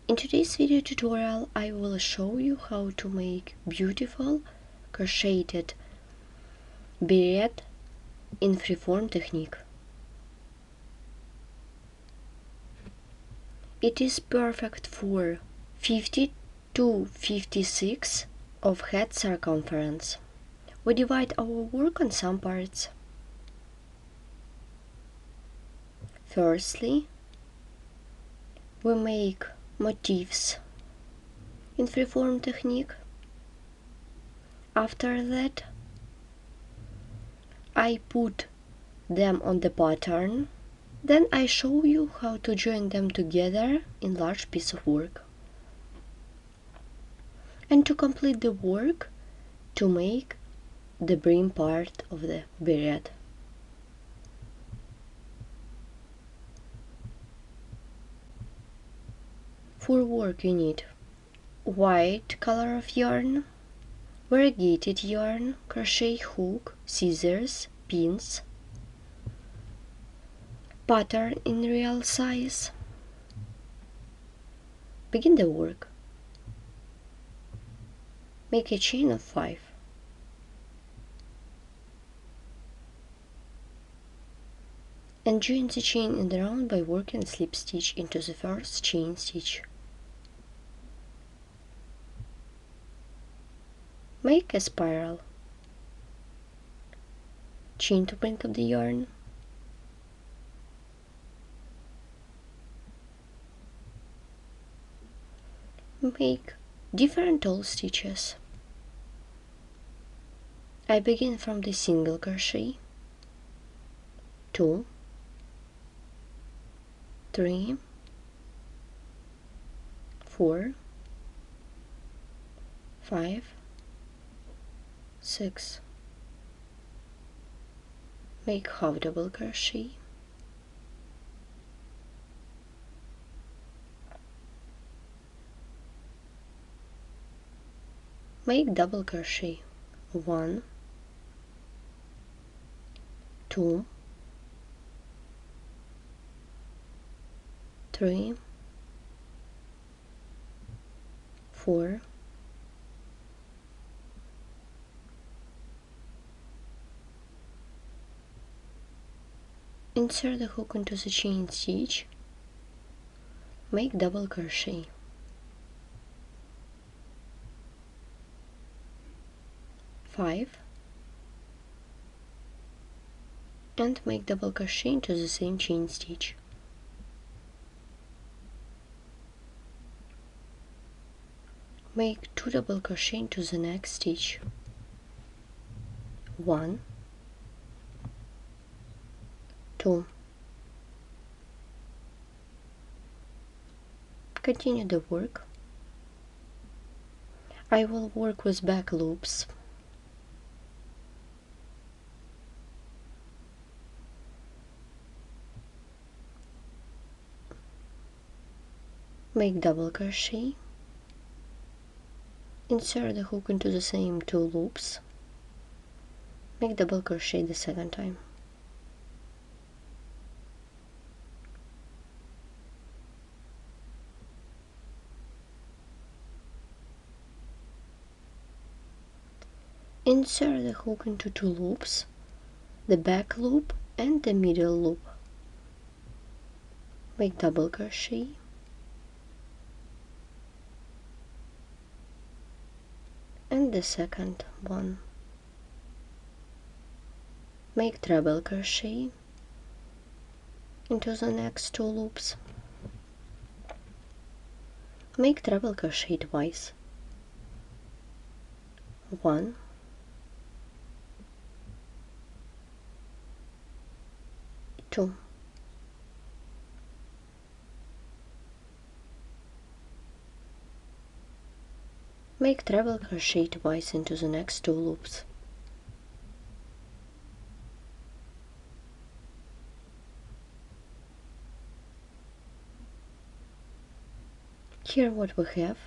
In today's video tutorial, I will show you how to make beautiful crocheted beret in freeform technique. It is perfect for 50 to 56 of head circumference. We divide our work on some parts. Firstly, we make motifs in freeform technique. After that, I put them on the pattern. Then I show you how to join them together in large piece of work. And to complete the work, to make the brim part of the beret. For work you need white color of yarn, variegated yarn, crochet hook, scissors, pins, pattern in real size. Begin the work. Make a chain of 5. And join the chain in the round by working a slip stitch into the first chain stitch. Make a spiral. Chain to bring up the yarn. Make different tall stitches. I begin from the single crochet, 2, 3, 4, 5, 6. Make half double crochet. Make double crochet. 1, 2, 3, 4, 5. Insert the hook into the chain stitch. Make double crochet. 5. And make double crochet into the same chain stitch. Make 2 double crochet into the next stitch. 1, 2. Continue the work. I will work with back loops. Make double crochet. Insert the hook into the same 2 loops. Make double crochet the second time. Insert the hook into 2 loops, the back loop and the middle loop. Make double crochet. And the second one. Make treble crochet into the next 2 loops. Make treble crochet twice. 1, 2. Make treble crochet twice into the next 2 loops. Here what we have.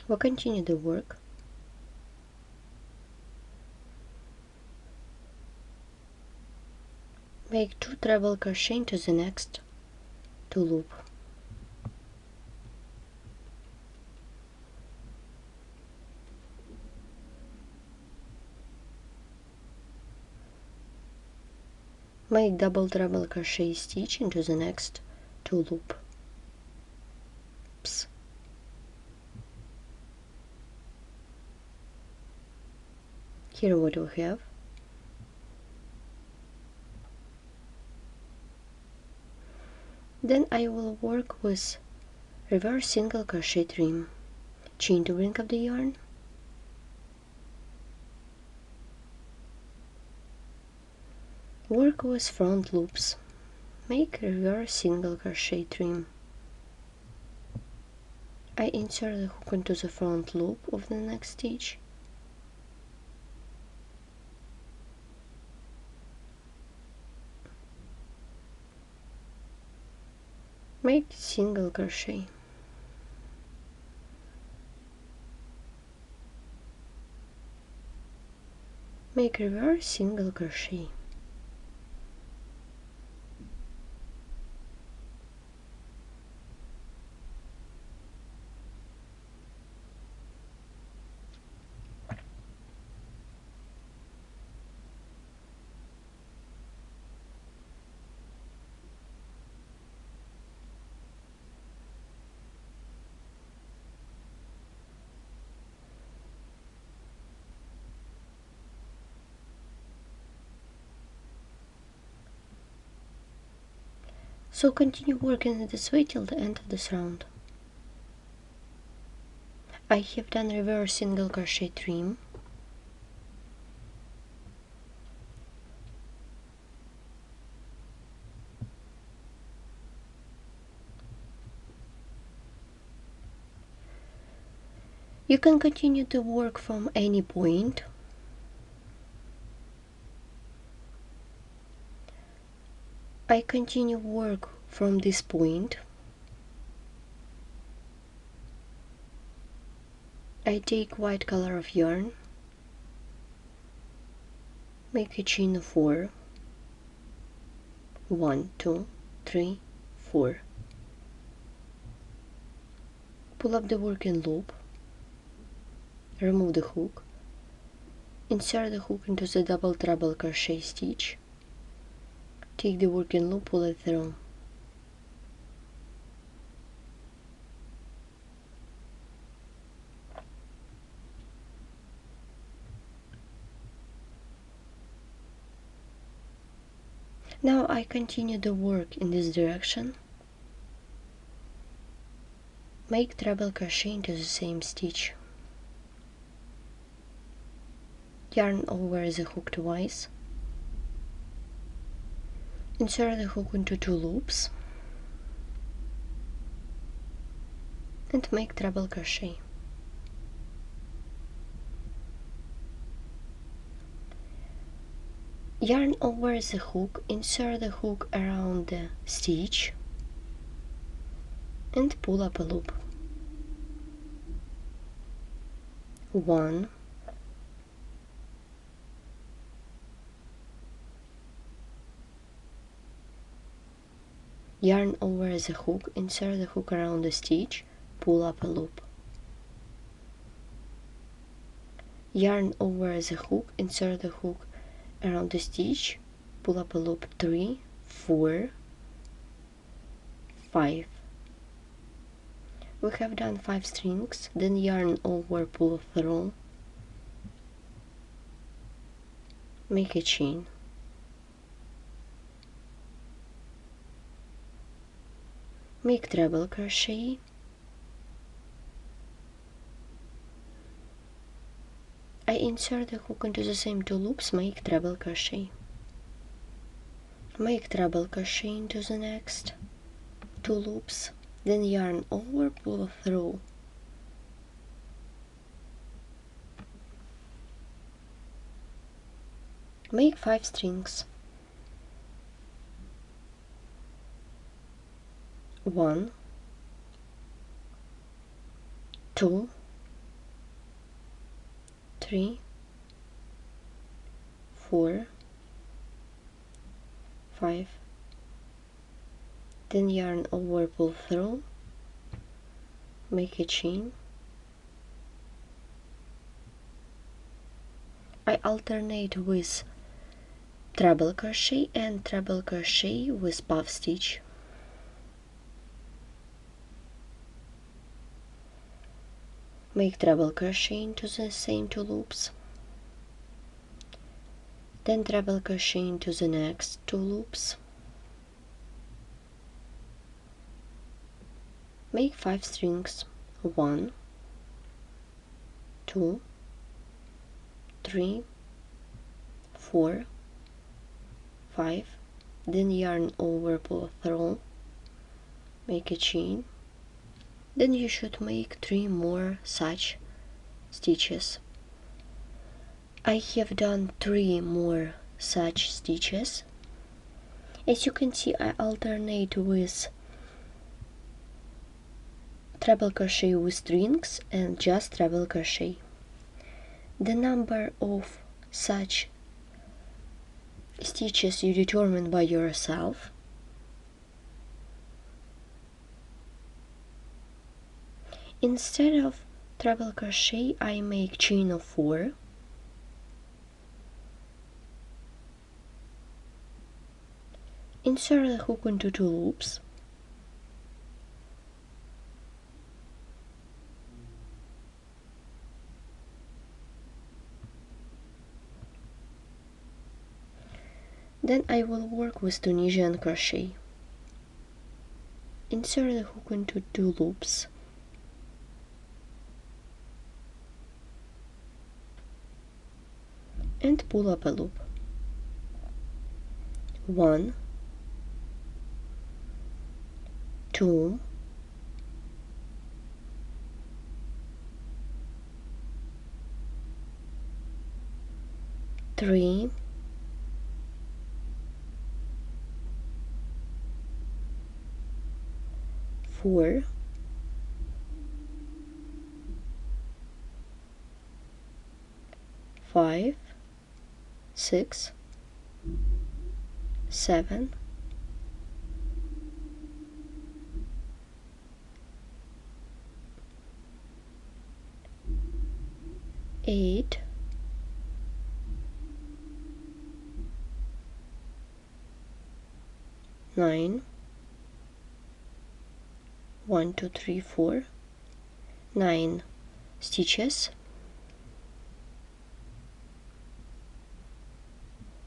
We'll continue the work. Make 2 treble crochet into the next to loop. Make double treble crochet stitch into the next 2 loops. Here what we have. Then I will work with reverse single crochet trim. Chain to bring up the yarn. Work with front loops. Make reverse single crochet trim. I insert the hook into the front loop of the next stitch. Make single crochet. Make reverse single crochet. So continue working in this way till the end of this round. I have done reverse single crochet trim. You can continue to work from any point. I continue work from this point. I take white color of yarn, make a chain of 4, 1, 2, 3, 4. Pull up the working loop, remove the hook, insert the hook into the double treble crochet stitch, take the working loop, pull it through. Now I continue the work in this direction. Make treble crochet into the same stitch. Yarn over the hook twice. Insert the hook into 2 loops and make treble crochet. Yarn over the hook, insert the hook around the stitch and pull up a loop. 1, yarn over the hook, insert the hook around the stitch, pull up a loop. Yarn over the hook, insert the hook around the stitch, pull up a loop. 3, 4, 5. We have done 5 strings, then yarn over, pull through, make a chain, make treble crochet, I insert the hook into the same 2 loops, make treble crochet, make treble crochet into the next 2 loops, then yarn over, pull through, make 5 strings, 1, 2, 3, 4, 5, then yarn over, pull through, make a chain. I alternate with treble crochet and treble crochet with puff stitch. Make treble crochet into the same 2 loops, then treble crochet into the next 2 loops. Make 5 strings, 1, 2, 3, 4, 5, then yarn over, pull through, make a chain. Then you should make 3 more such stitches. I have done 3 more such stitches. As you can see, I alternate with treble crochet with strings and just treble crochet. The number of such stitches you determine by yourself. Instead of treble crochet, I make chain of 4. Insert the hook into 2 loops. Then I will work with Tunisian crochet. Insert the hook into 2 loops. And pull up a loop. 1, 2, 3, 4, 5, 6, 7, 8, 9, 1, 2, 3, 4, 9 stitches,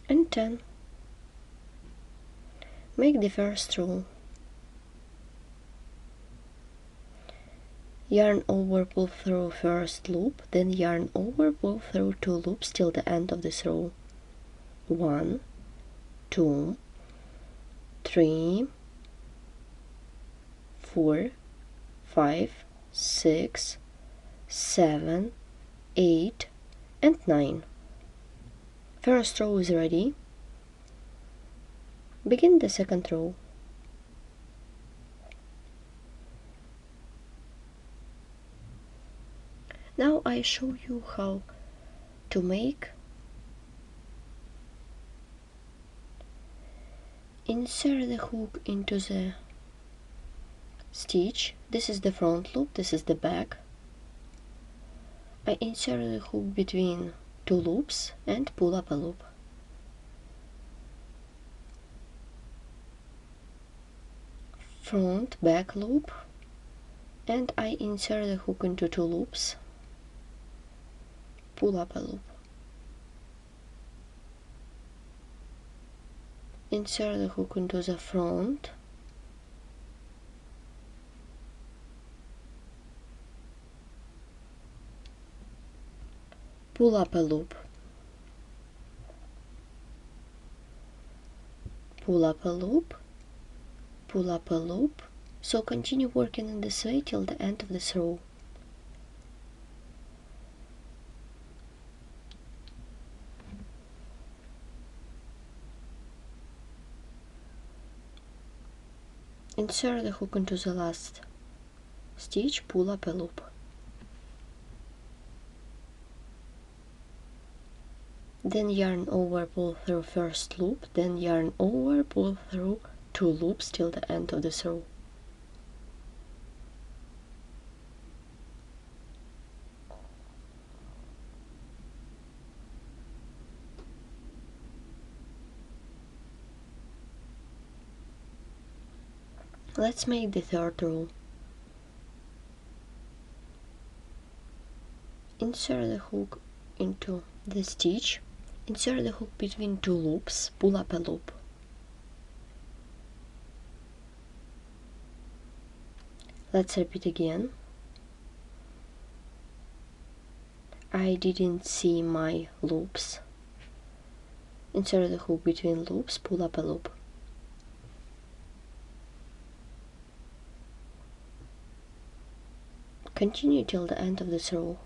and 10. Make the first row. Yarn over, pull through first loop, then yarn over, pull through 2 loops till the end of this row. 1, 2, 3, 4, 5, 6, 7, 8, and 9. First row is ready. Begin the second row. Now I show you how to make. Insert the hook into the stitch. This is the front loop, this is the back. I insert the hook between 2 loops and pull up a loop. Front, back loop, and I insert the hook into 2 loops, pull up a loop. Insert the hook into the front, pull up a loop, pull up a loop, pull up a loop. So continue working in this way till the end of this row. Insert the hook into the last stitch, pull up a loop. Then yarn over, pull through first loop, then yarn over, pull through 2 loops till the end of this row. Let's make the third row. Insert the hook into the stitch, insert the hook between 2 loops, pull up a loop. Let's repeat again. I didn't see my loops. Insert the hook between loops, pull up a loop. Continue till the end of this row.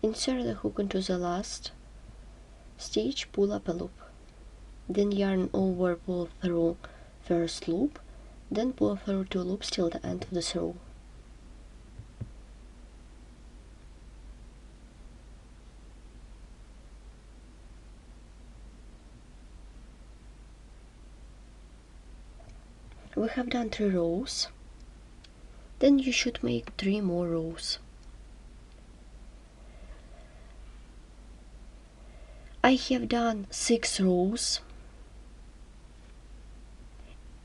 Insert the hook into the last stitch, pull up a loop. Then yarn over, pull through first loop, then pull through 2 loops till the end of this row. We have done 3 rows, then you should make 3 more rows. I have done 6 rows.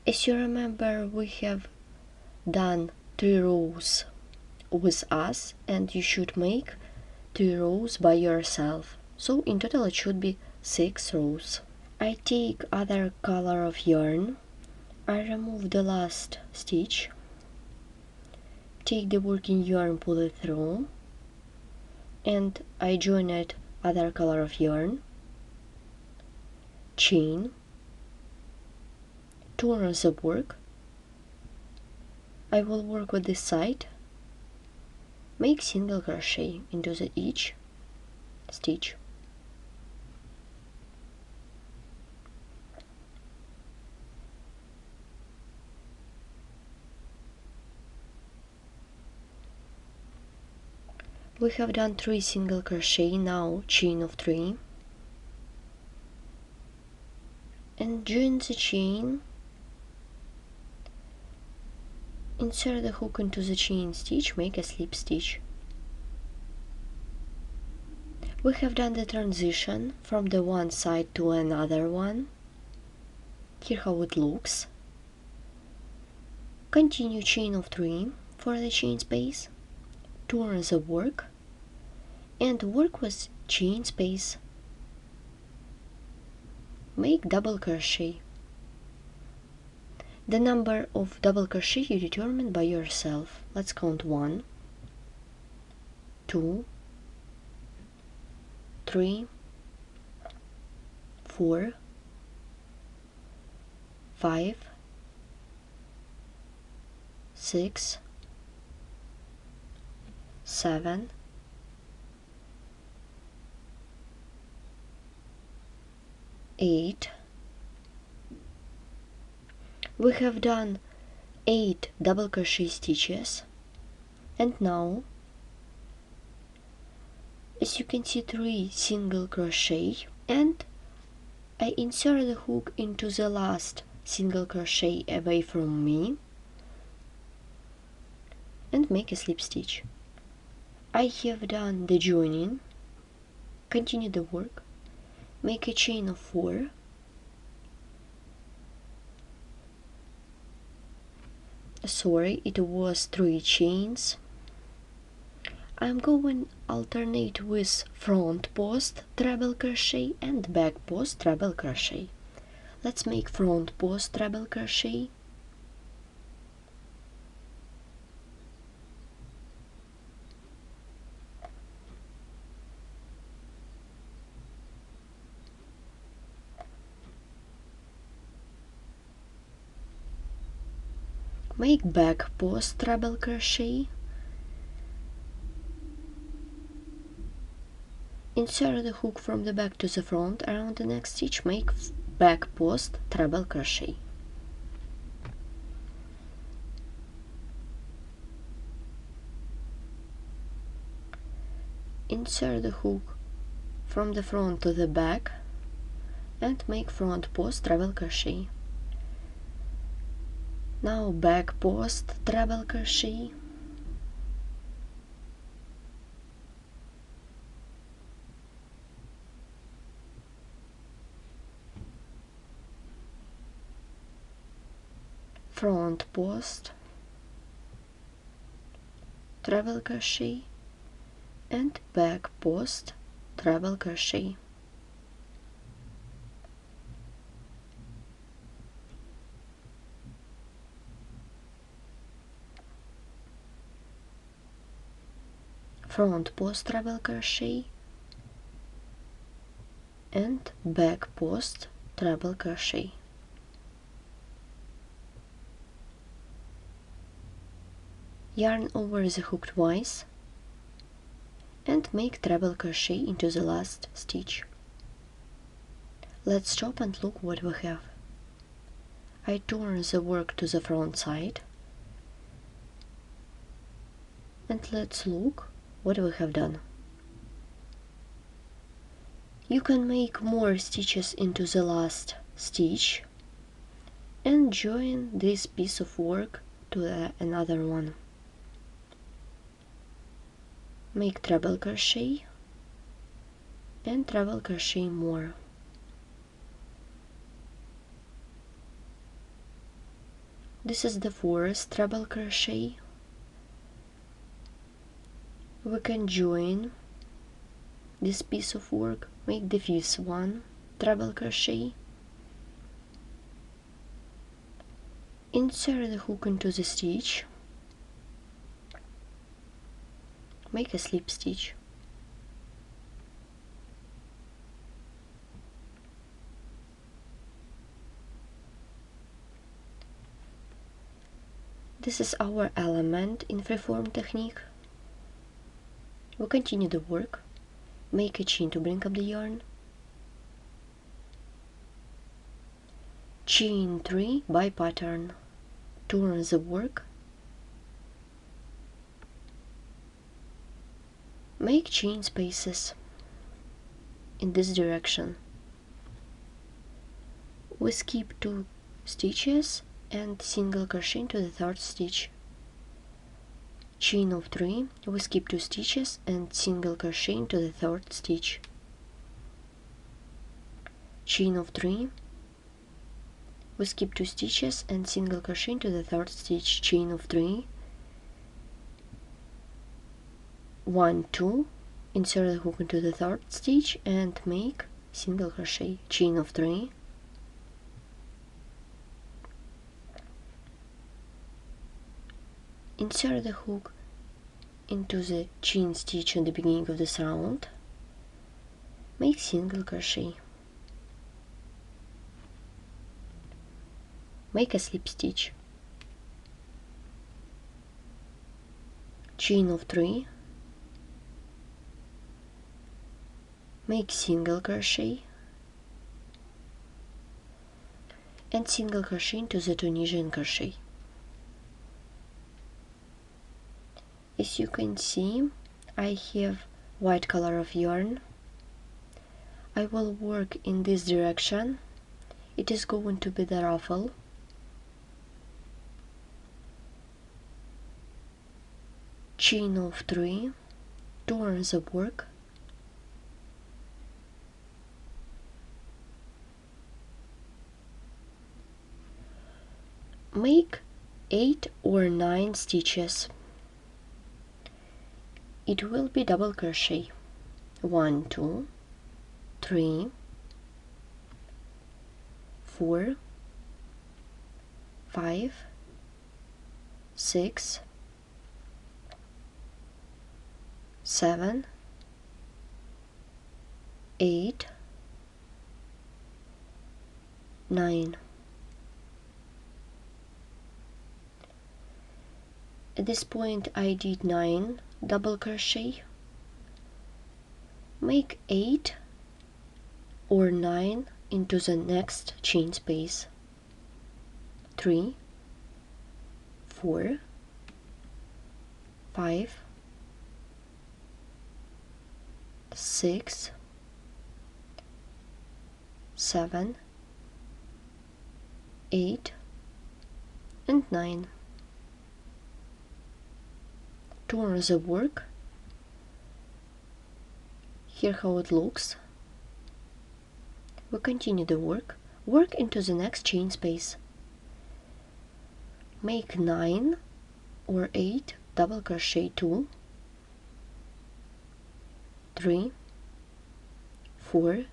As you remember, we have done 3 rows with us, and you should make 3 rows by yourself. So in total it should be 6 rows. I take other color of yarn, I remove the last stitch, take the working yarn, pull it through, and I join it other color of yarn, chain, turn the work. I will work with this side, make single crochet into the each stitch. We have done 3 single crochet, now chain of 3, and join the chain, insert the hook into the chain stitch, make a slip stitch. We have done the transition from the one side to another one. Here how it looks. Continue chain of 3 for the chain space, turn the work, and work with chain space. Make double crochet. The number of double crochet you determine by yourself. Let's count 1, 2, 3, 4, 5, 6, 7, 8. We have done 8 double crochet stitches, and now, as you can see, 3 single crochet, and I insert the hook into the last single crochet away from me and make a slip stitch. I have done the joining. Continue the work, make a chain of 4, sorry, it was 3 chains. I'm going alternate with front post treble crochet and back post treble crochet. Let's make front post treble crochet. Make back post treble crochet. Insert the hook from the back to the front around the next stitch, make back post treble crochet. Insert the hook from the front to the back and make front post treble crochet. Now back post treble crochet, front post treble crochet, and back post treble crochet. Front post treble crochet and back post treble crochet. Yarn over the hook twice and make treble crochet into the last stitch. Let's stop and look what we have. I turn the work to the front side and let's look what we have done. You can make more stitches into the last stitch and join this piece of work to another one. Make treble crochet and treble crochet more. This is the fourth treble crochet. We can join this piece of work, make the fifth one, treble crochet, insert the hook into the stitch, make a slip stitch, this is our element in freeform technique. We continue the work, make a chain to bring up the yarn, chain 3 by pattern, turn the work, make chain spaces in this direction. We skip 2 stitches and single crochet into the third stitch. Chain of 3, we skip 2 stitches and single crochet into the third stitch. Chain of 3, we skip 2 stitches and single crochet into the third stitch. Chain of 3, 1, 2, insert the hook into the third stitch and make single crochet. Chain of 3, insert the hook into the chain stitch at the beginning of this round, make single crochet, make a slip stitch, chain of 3, make single crochet and single crochet into the Tunisian crochet. As you can see, I have white color of yarn. I will work in this direction. It is going to be the ruffle. Chain of 3, turn the work, make 8 or 9 stitches. It will be double crochet. 1, 2, 3, 4, 5, 6, 7, 8, 9. At this point I did 9 double crochet. Make 8 or 9 into the next chain space. 3, 4, 5, 6, 7, 8, and 9. Turn the work. Here how it looks. We continue the work. Work into the next chain space. Make 9 or 8 double crochet 2, 3, 4,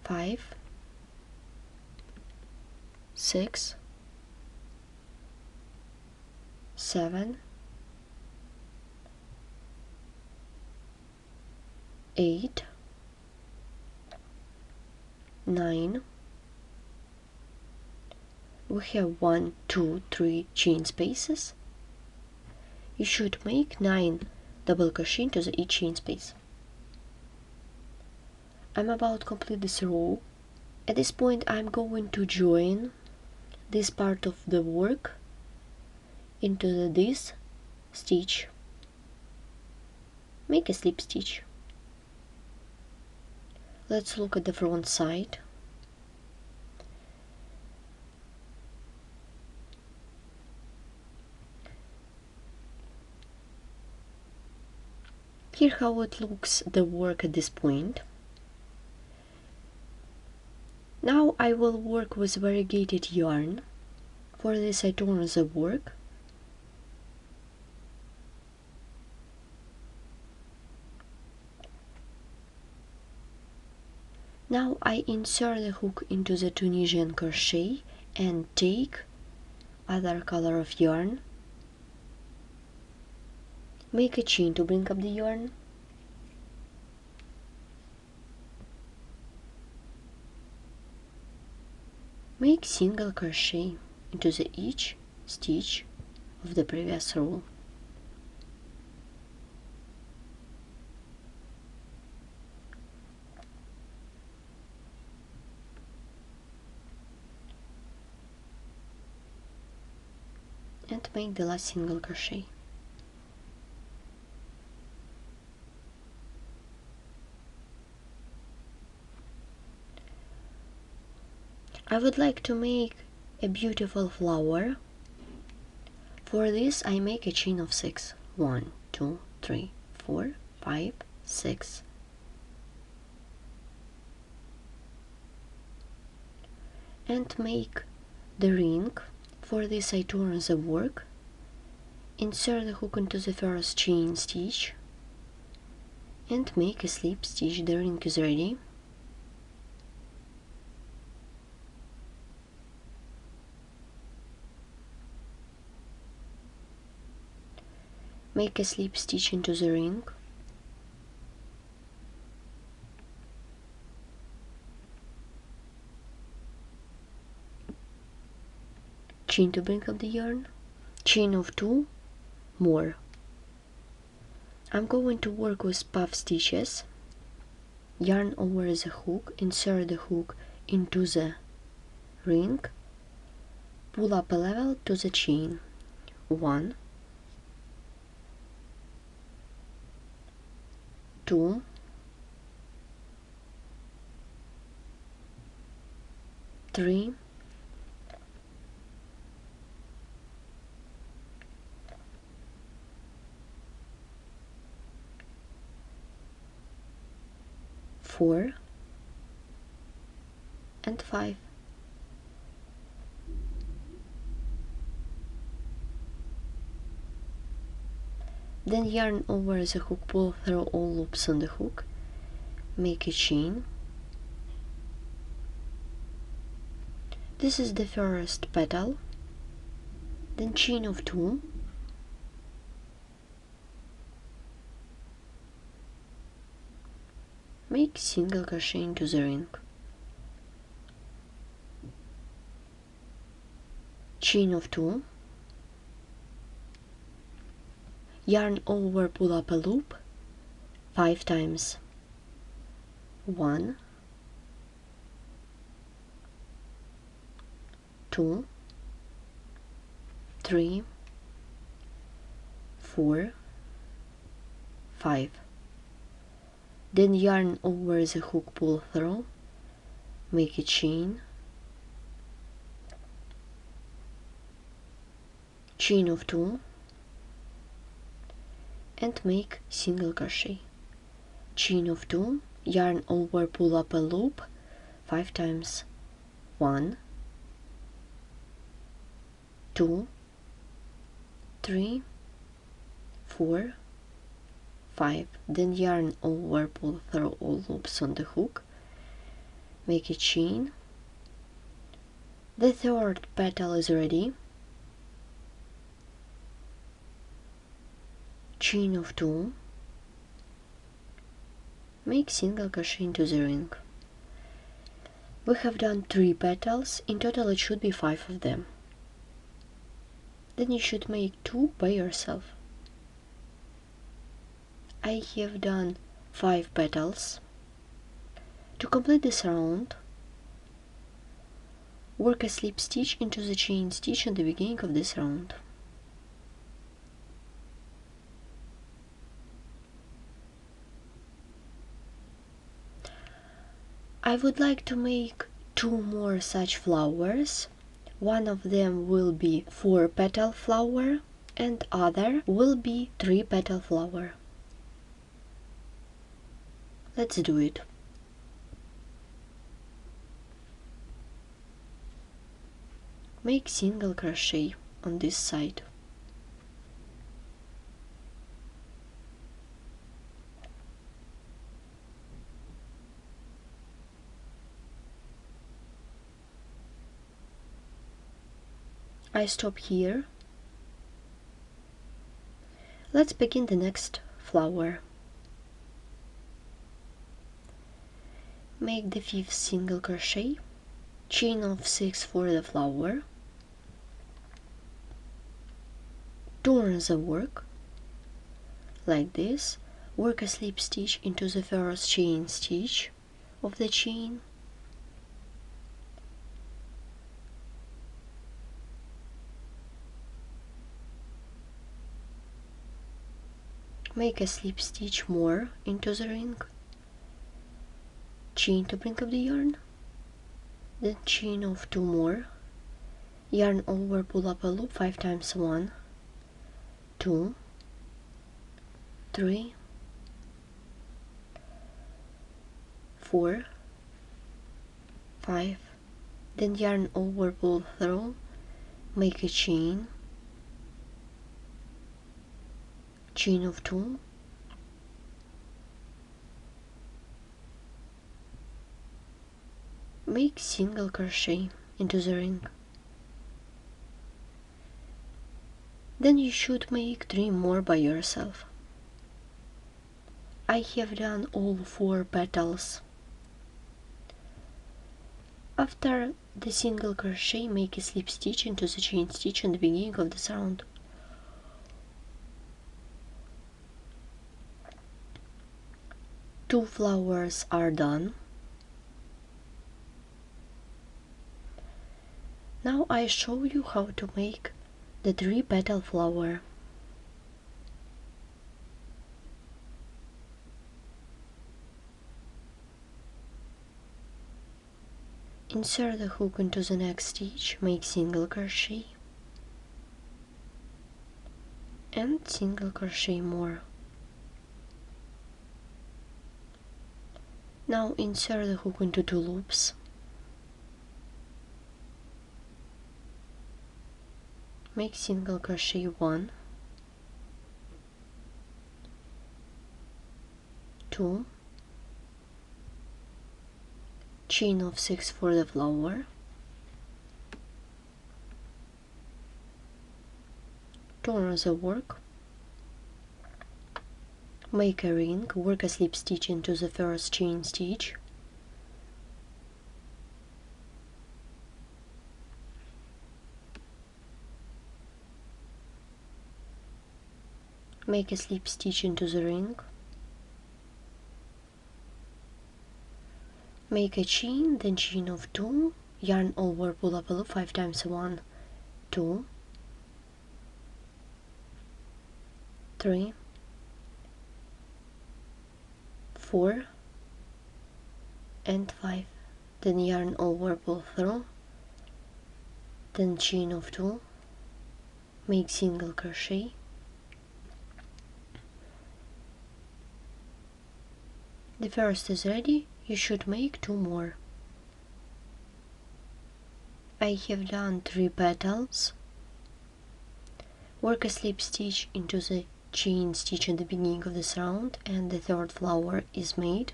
5, 6, 7, 8, 9. We have 1, 2, 3 chain spaces. You should make 9 double crochet into each chain space. I'm about to complete this row. At this point I'm going to join this part of the work into this stitch. Make a slip stitch. Let's look at the front side. Here how it looks the work at this point. Now I will work with variegated yarn. For this I turn the work. Now I insert the hook into the Tunisian crochet and take other color of yarn. Make a chain to bring up the yarn. Make single crochet into each stitch of the previous row. And make the last single crochet. I would like to make a beautiful flower. For this I make a chain of 6. 1, 2, 3, 4, 5, 6. And make the ring. For this I turn the work. Insert the hook into the first chain stitch and make a slip stitch. The ring is ready. Make a slip stitch into the ring. Chain to bring up the yarn. Chain of 2 more. I'm going to work with puff stitches. Yarn over the hook, insert the hook into the ring, pull up a level to the chain. 1, 2, 3, 4 and 5. Then yarn over the hook, pull through all loops on the hook, make a chain. This is the first petal, then chain of 2, make single crochet into the ring, chain of 2, yarn over, pull up a loop 5 times. 1, 2, 3, 4, 5. then yarn over the hook, pull through, make a chain, chain of 2, and make single crochet, chain of 2, yarn over, pull up a loop 5 times, 1, 2, 3, 4, 5, then yarn over, pull through all loops on the hook, make a chain. The third petal is ready, chain of 2, make single crochet into the ring. We have done 3 petals, in total it should be 5 of them. Then you should make 2 by yourself. I have done 5 petals. To complete this round, work a slip stitch into the chain stitch at the beginning of this round. I would like to make 2 more such flowers. One of them will be 4 petal flower and other will be 3 petal flower. Let's do it. Make single crochet on this side. I stop here. Let's begin the next flower. Make the 5th single crochet, chain of 6 for the flower, turn the work like this, work a slip stitch into the first chain stitch of the chain, make a slip stitch more into the ring, chain to bring up the yarn, then chain of 2 more, yarn over, pull up a loop 5 times, 1, 2, 3, 4, 5, then yarn over, pull through, make a chain, chain of 2, make single crochet into the ring. Then you should make 3 more by yourself. I have done all 4 petals. After the single crochet, make a slip stitch into the chain stitch in the beginning of this round. Two flowers are done. Now I show you how to make the 3 petal flower. Insert the hook into the next stitch, make single crochet and single crochet more. Now insert the hook into 2 loops, make single crochet 1, 2, chain of 6 for the flower, turn the work, make a ring, work a slip stitch into the first chain stitch, make a slip stitch into the ring, make a chain, then chain of 2, yarn over, pull up a loop 5 times, 1, 2, 3, 4 and 5, then yarn over, pull through, then chain of 2, make single crochet, the first is ready. You should make 2 more. I have done 3 petals. Work a slip stitch into the chain stitch at the beginning of this round, and the 3rd flower is made.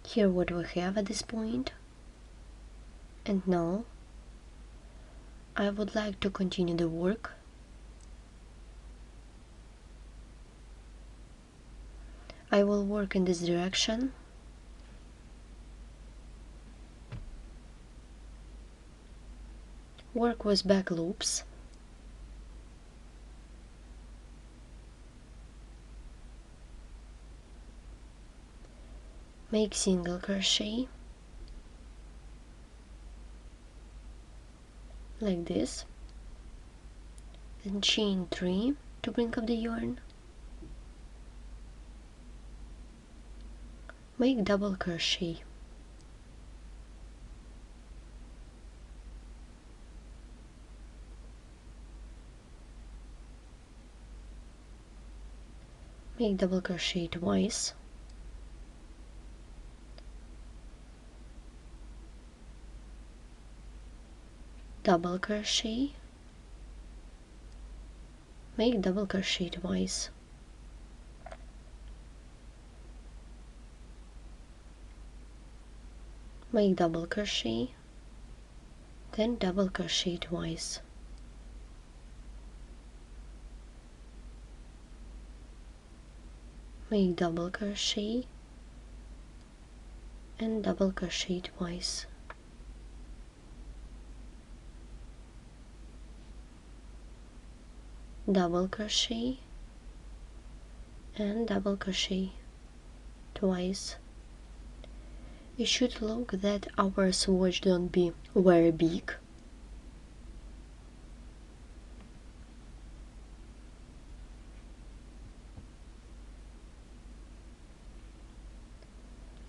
Here what we have at this point. And now I would like to continue the work. I will work in this direction. Work with back loops. Make single crochet like this, then chain 3 to bring up the yarn, make double crochet, make double crochet twice, double crochet, make double crochet twice, make double crochet, then double crochet twice, make double crochet and double crochet twice, double crochet and double crochet twice. You should look that our swatch don't be very big.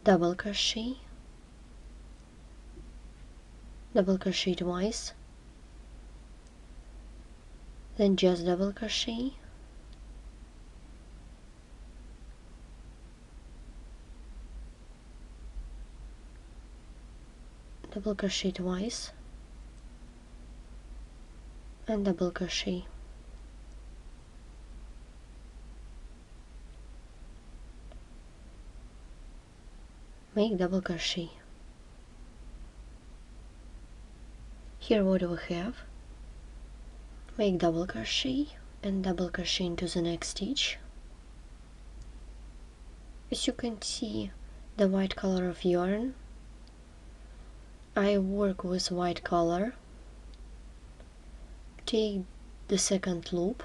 Double crochet, double crochet twice, then just double crochet, double crochet twice, and double crochet. Make double crochet. Here what do we have? Make double crochet and double crochet into the next stitch. As you can see, the white color of yarn, I work with white color. Take the second loop,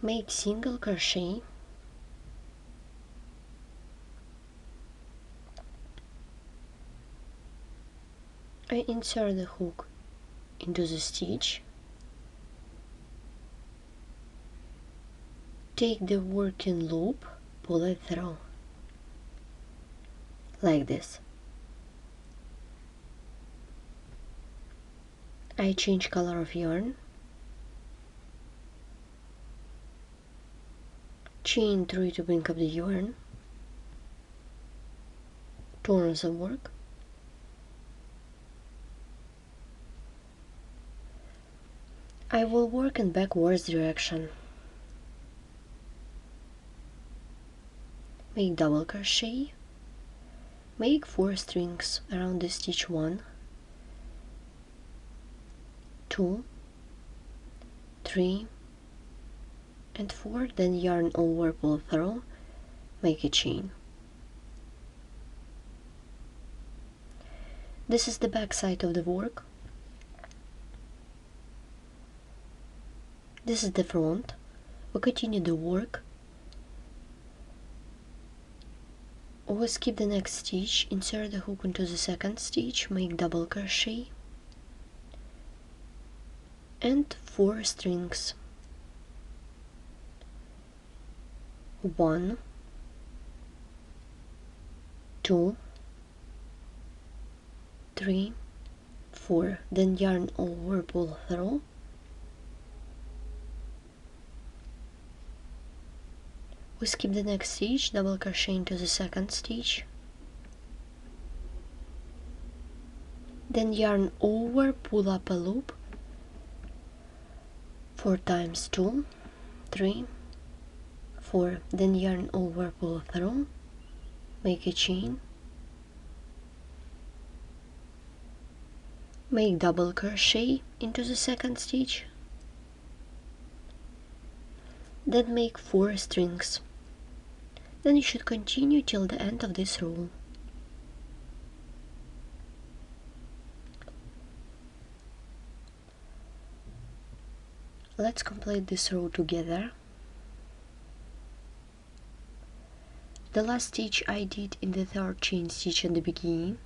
make single crochet, I insert the hook into the stitch, take the working loop, pull it through, like this. I change color of yarn, chain 3 to bring up the yarn, turn the work, I will work in backwards direction. Make double crochet, make 4 strings around the stitch 1, 2, 3 and 4, then yarn over, pull through, make a chain. This is the back side of the work. This is the front. We continue the work. We skip the next stitch, insert the hook into the second stitch, make double crochet and 4 strings. 1, 2, 3, 4, then yarn over, pull through, we skip the next stitch, double crochet into the second stitch, then yarn over, pull up a loop 4 times, 2, 3, 4, then yarn over, pull through, make a chain, make double crochet into the second stitch, then make 4 strings. Then you should continue till the end of this row. Let's complete this row together. The last stitch I did in the third chain stitch at the beginning.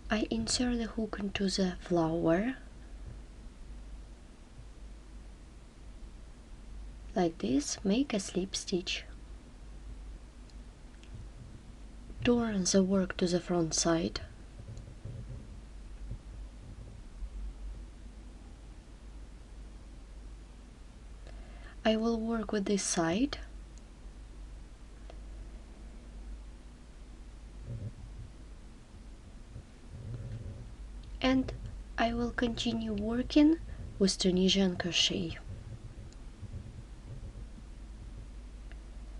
I insert the hook into the flower like this, make a slip stitch. Turn the work to the front side. I will work with this side. And I will continue working with Tunisian crochet.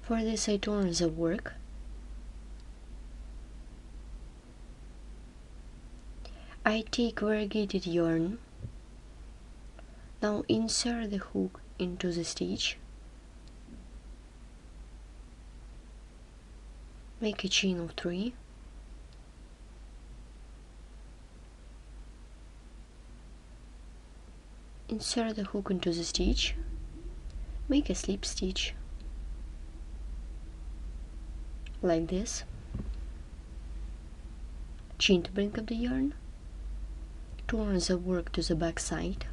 For this I turn the work. I take variegated yarn. Now insert the hook into the stitch. Make a chain of 3. Insert the hook into the stitch. Make a slip stitch. Like this. Chain to bring up the yarn. Turn the work to the back side.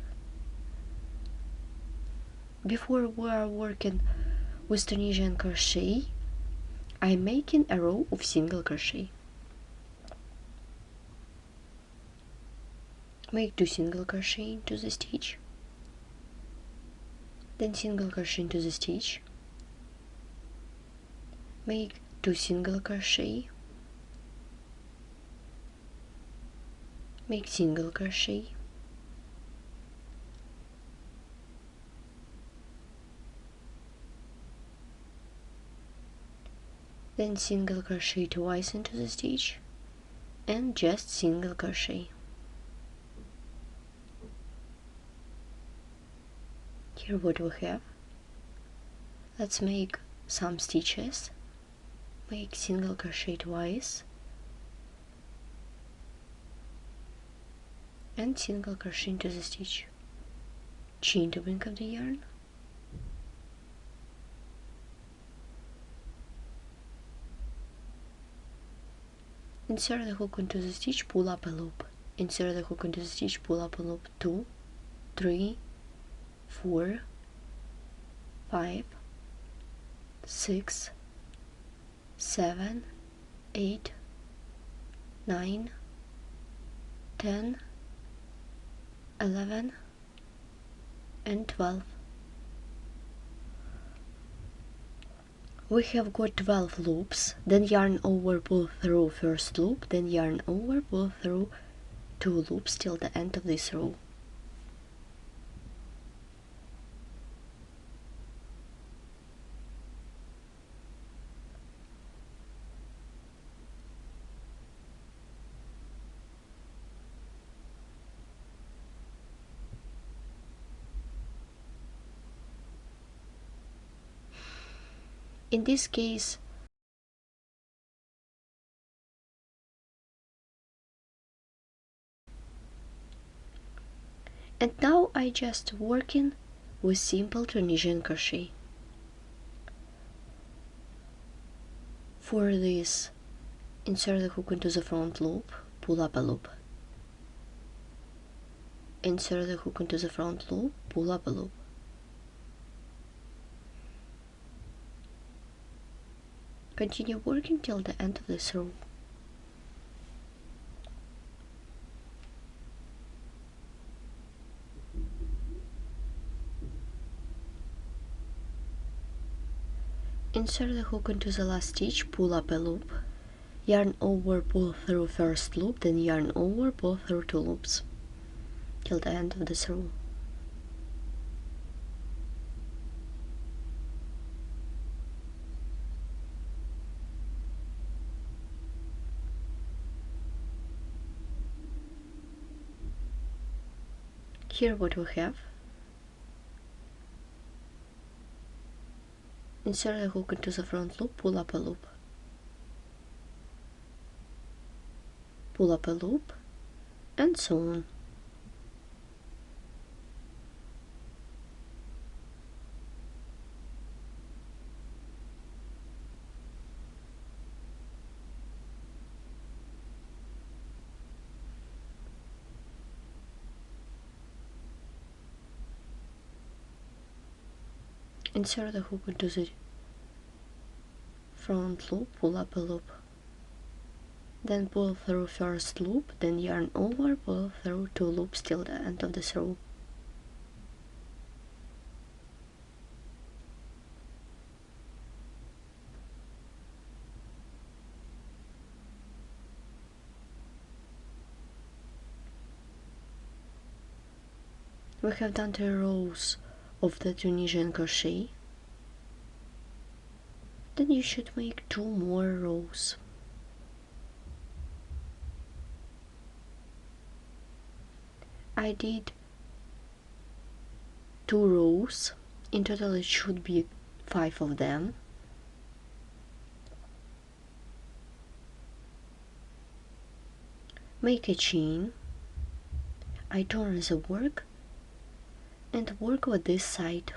Before we are working with Tunisian crochet, I'm making a row of single crochet. Make 2 single crochet into the stitch, then single crochet into the stitch, make 2 single crochet, make single crochet, then single crochet twice into the stitch, and just single crochet. Here what we have. Let's make some stitches. Make single crochet twice and single crochet into the stitch. Chain to bring up the yarn. Insert the hook into the stitch, pull up a loop. Insert the hook into the stitch, pull up a loop. 2, 3, 4, 5, 6, 7, 8, 9, 10, 11, and 12. We have got 12 loops, then yarn over, pull through first loop, then yarn over, pull through 2 loops till the end of this row. In this case, and now I just working with simple Tunisian crochet. For this, insert the hook into the front loop, pull up a loop. Insert the hook into the front loop, pull up a loop. Continue working till the end of this row. Insert the hook into the last stitch, pull up a loop, yarn over, pull through first loop, then yarn over, pull through 2 loops till the end of this row. Here what we have. Insert the hook into the front loop, pull up a loop. Pull up a loop, and so on. Insert the hook into the front loop, pull up a loop. Then pull through first loop, then yarn over, pull through 2 loops till the end of this row. We have done 2 rows of the Tunisian crochet. Then you should make 2 more rows. I did 2 rows. In total it should be 5 of them. Make a chain. I turn the work and work with this side.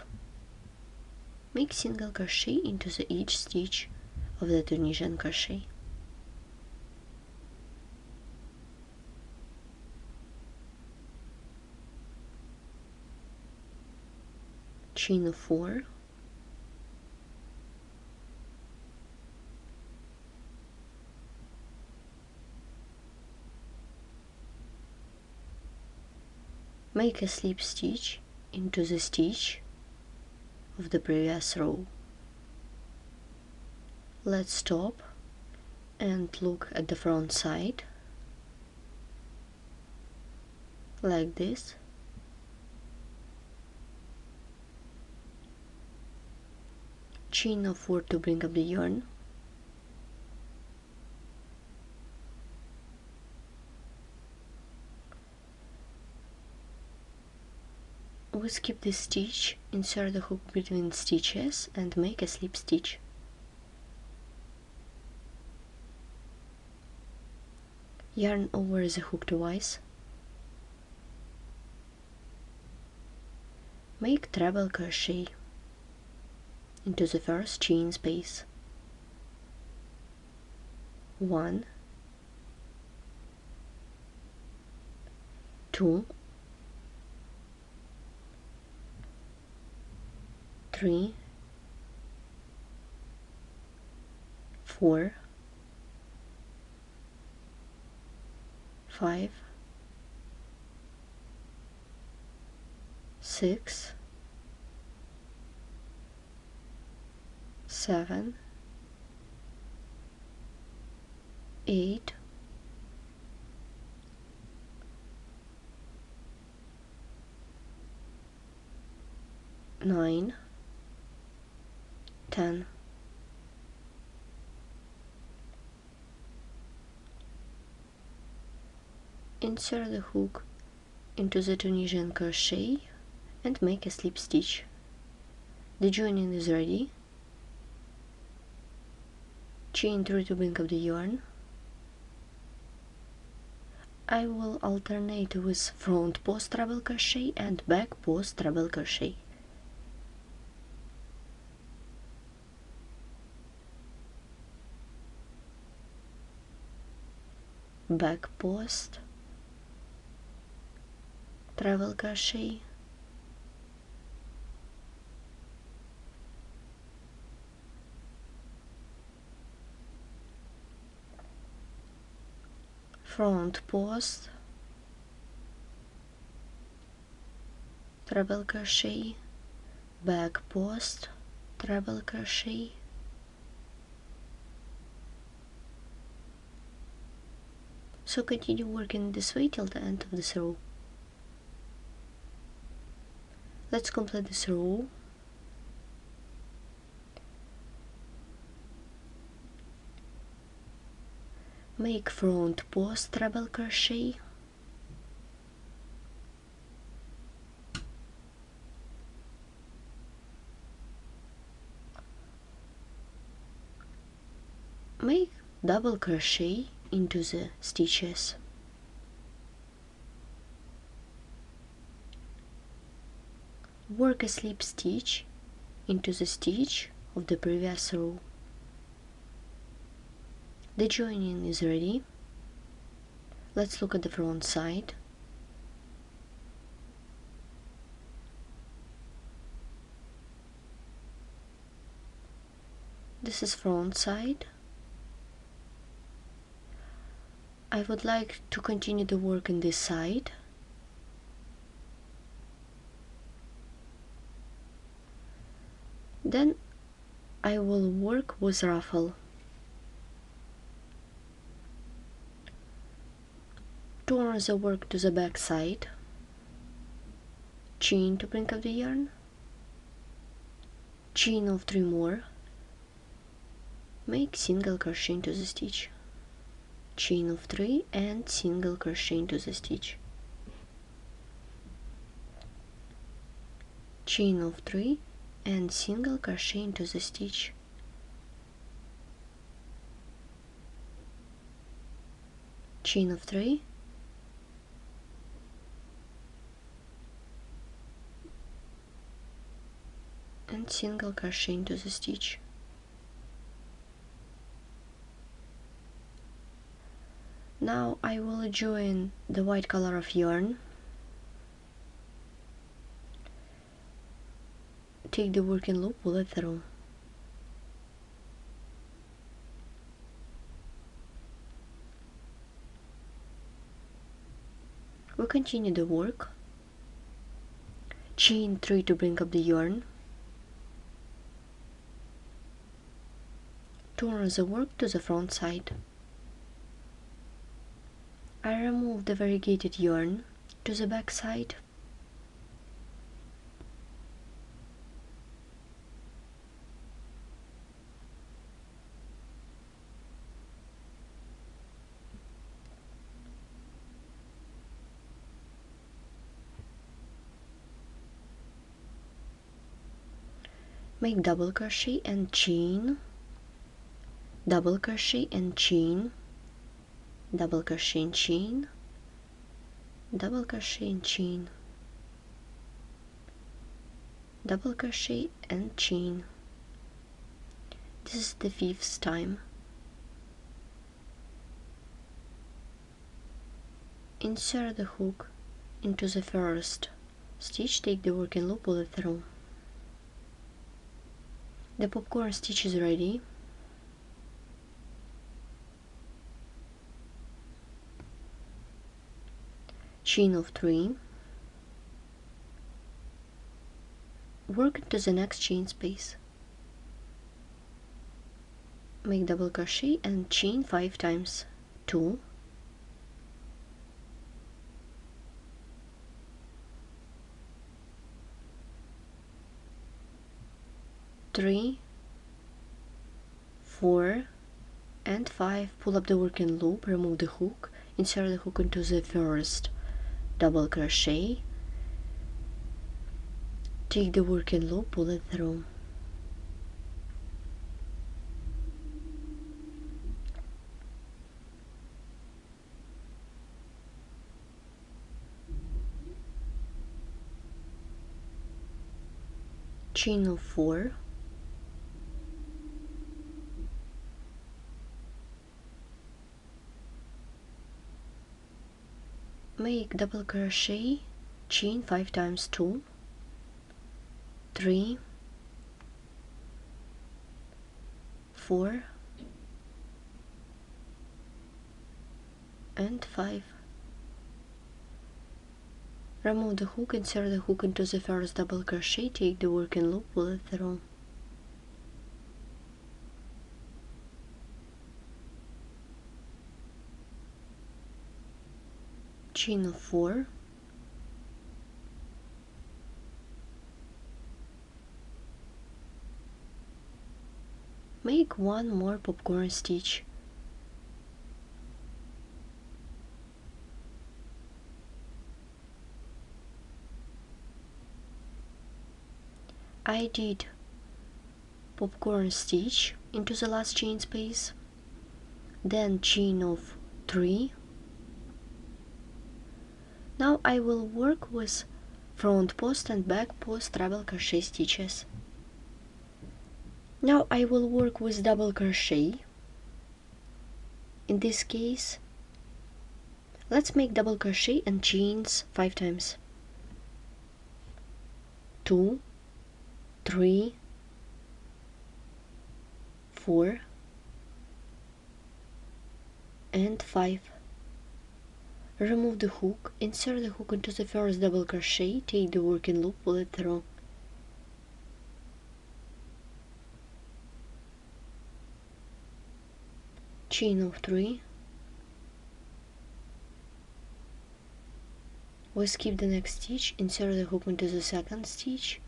Make single crochet into each stitch of the Tunisian crochet. Chain of 4, make a slip stitch into the stitch of the previous row. Let's stop and look at the front side like this. Chain of 4 to bring up the yarn. We skip this stitch, insert the hook between stitches and make a slip stitch. Yarn over the hook twice. Make treble crochet into the first chain space. 1, 2, 3, 4, 5, 6, 7, 8, 9, 10. Insert the hook into the Tunisian crochet and make a slip stitch. The joining is ready. Chain 3 to bring up the yarn. I will alternate with front post treble crochet and back post treble crochet. Back post, treble crochet, front post, treble crochet, back post, treble crochet, so continue working this way till the end of this row. Let's complete this row. Make front post, treble crochet, make double crochet into the stitches, work a slip stitch into the stitch of the previous row. The joining is ready. Let's look at the front side. This is front side. I would like to continue the work on this side. Then I will work with ruffle. Turn the work to the back side, chain to bring up the yarn, chain of 3 more, make single crochet into the stitch, chain of 3 and single crochet into the stitch, chain of 3 and single crochet into the stitch, chain of 3, and single crochet into the stitch. Now I will join the white color of yarn, take the working loop, pull it through. We continue the work, chain 3 to bring up the yarn, turn the work to the front side. I remove the variegated yarn to the back side. Make double crochet and chain, double crochet and chain, double crochet and chain, double crochet and chain, double crochet and chain. This is the 5th time. Insert the hook into the first stitch, take the working loop, pull it through. The popcorn stitch is ready. Chain of 3, work into the next chain space, make double crochet and chain 5 times, 2, 3, 4 and 5, pull up the working loop, remove the hook, insert the hook into the first double crochet, take the working loop, pull it through. Chain of 4, make double crochet chain 5 times 2, 3, 4, and 5. Remove the hook, insert the hook into the first double crochet, take the working loop, pull it through. Chain of 4, make one more popcorn stitch. I did popcorn stitch into the last chain space, then chain of 3. Now I will work with front post and back post treble crochet stitches. Now I will work with double crochet. In this case, let's make double crochet and chains 5 times. 2, 3, 4, and 5. Remove the hook, insert the hook into the first double crochet, take the working loop, pull it through. Chain of 3. We skip the next stitch, insert the hook into the second stitch,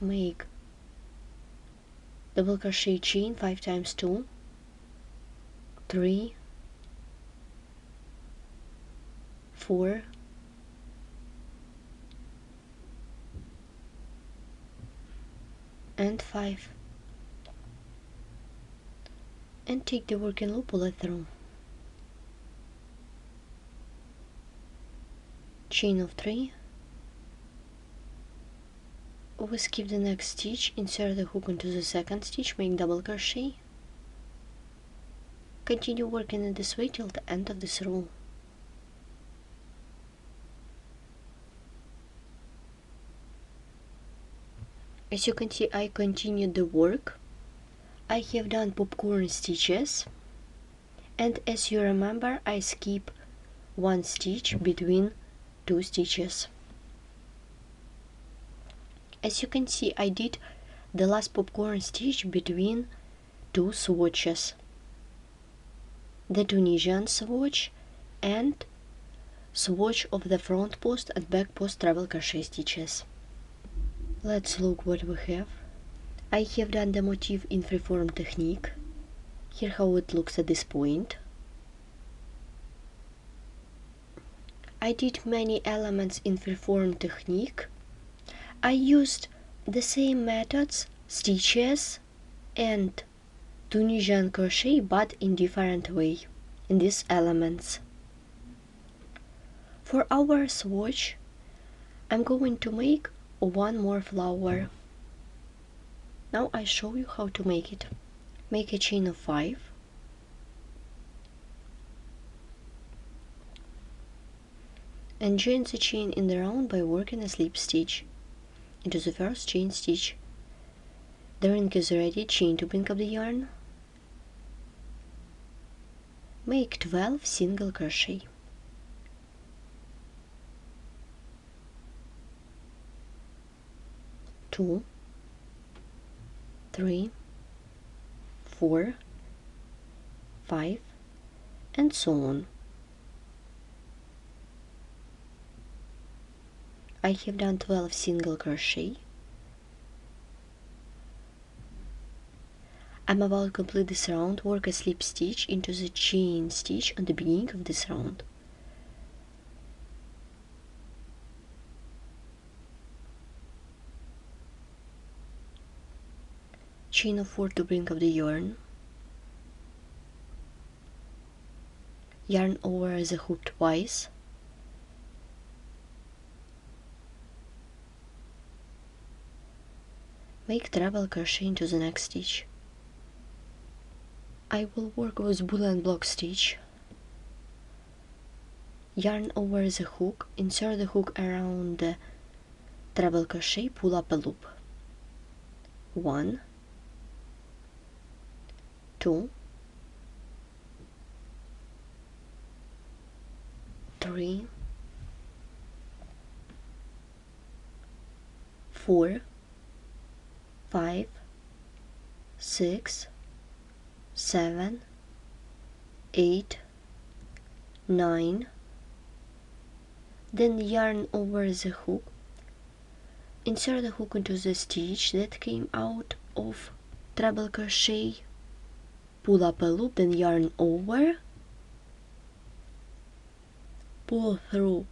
make double crochet chain 5 times 2, 3, 4, and 5, and take the working loop, pull it through. Chain of 3. We skip the next stitch, insert the hook into the second stitch, make double crochet. Continue working in this way till the end of this row. As you can see, I continued the work. I have done popcorn stitches, and as you remember, I skip one stitch between 2 stitches. As you can see, I did the last popcorn stitch between 2 swatches, the Tunisian swatch and swatch of the front post and back post treble crochet stitches. Let's look what we have. I have done the motif in freeform technique. Here how it looks at this point. I did many elements in freeform technique. I used the same methods, stitches and Tunisian crochet, but in different way in these elements. For our swatch, I'm going to make one more flower. Now I show you how to make it. Make a chain of 5. And join the chain in the round by working a slip stitch into the first chain stitch. The ring is ready, chain to bring up the yarn. Make 12 single crochet. Two, 3, 4, 5, and so on. I have done 12 single crochet. I'm about to complete this round, work a slip stitch into the chain stitch on the beginning of this round. Chain of 4 to bring up the yarn. Yarn over the hook twice. Make treble crochet into the next stitch. I will work with boolean block stitch. yarn over the hook, insert the hook around the treble crochet, pull up a loop. 1, 2, 3, 4, 5, 6, 7, 8, 9. Then yarn over the hook, insert the hook into the stitch that came out of treble crochet, pull up a loop, then yarn over, pull through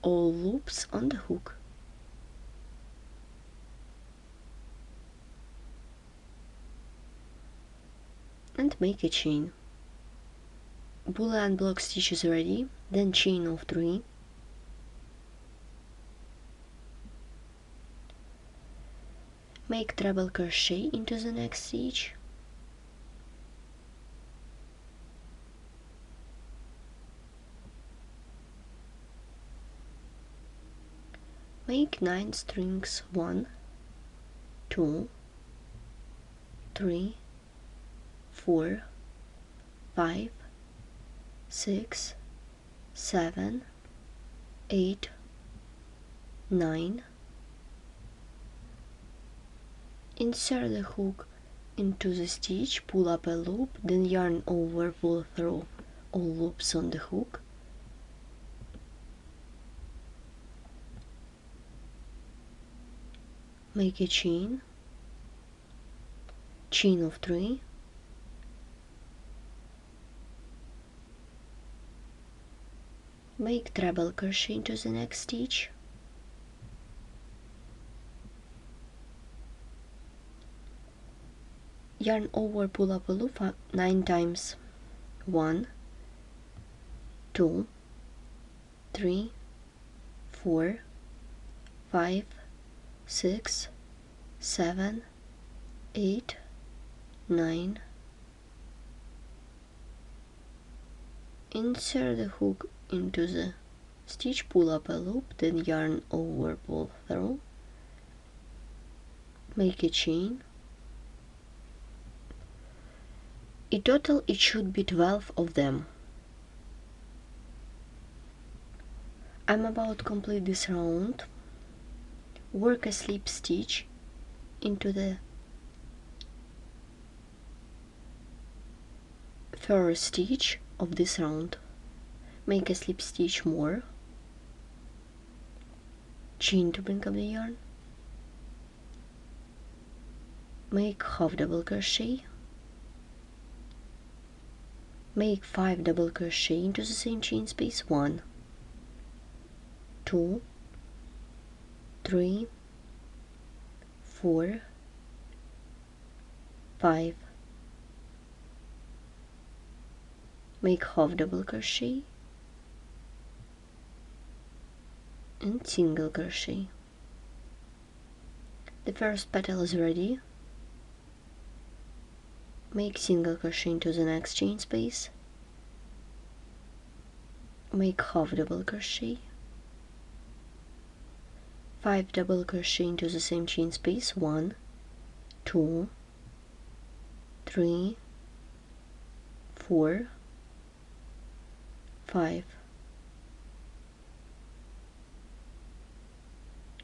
all loops on the hook. And make a chain. Pull and block stitches ready, then chain of 3. Make treble crochet into the next stitch. Make 9 strings. 1, 2, 3, 4, 5, 6, 7, 8, 9. Insert the hook into the stitch, pull up a loop, then yarn over, pull through all loops on the hook. Make a chain, chain of 3, make treble crochet into the next stitch, yarn over, pull up a loop 9 times. 1, 2, 3, 4, 5, 6, 7, 8, 9. Insert the hook into the stitch, pull up a loop, then yarn over, pull through, make a chain. In total it should be 12 of them. I'm about to complete this round. Work a slip stitch into the first stitch of this round. Make a slip stitch more, chain to bring up the yarn, make half double crochet, make 5 double crochet into the same chain space. 1, 2, 3, 4, 5. Make half double crochet and single crochet. The first petal is ready. Make single crochet into the next chain space, make half double crochet, 5 double crochet into the same chain space. 1, 2, 3, 4, 5.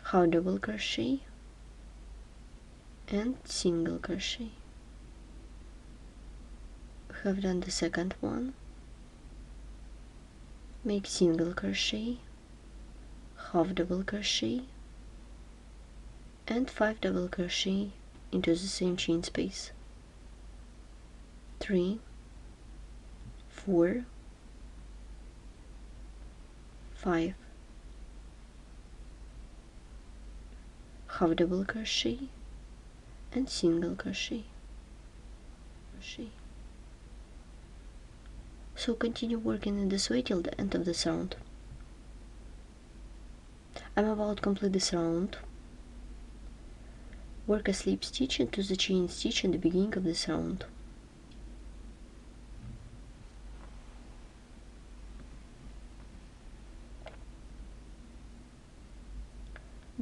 Half double crochet and single crochet. We have done the second one. Make single crochet, half double crochet and 5 double crochet into the same chain space. 3, 4, 5. Half double crochet and single crochet. So continue working in this way till the end of this round. I'm about to complete this round. Work a slip stitch into the chain stitch in the beginning of this round.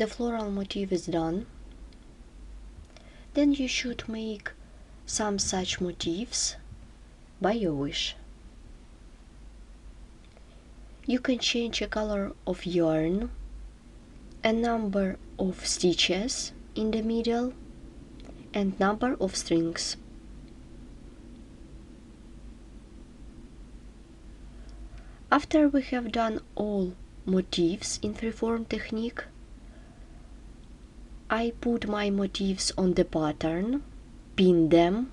the floral motif is done, then you should make some such motifs by your wish. You can change the color of yarn, a number of stitches in the middle, and number of strings. After we have done all motifs in freeform technique, I put my motifs on the pattern, pin them.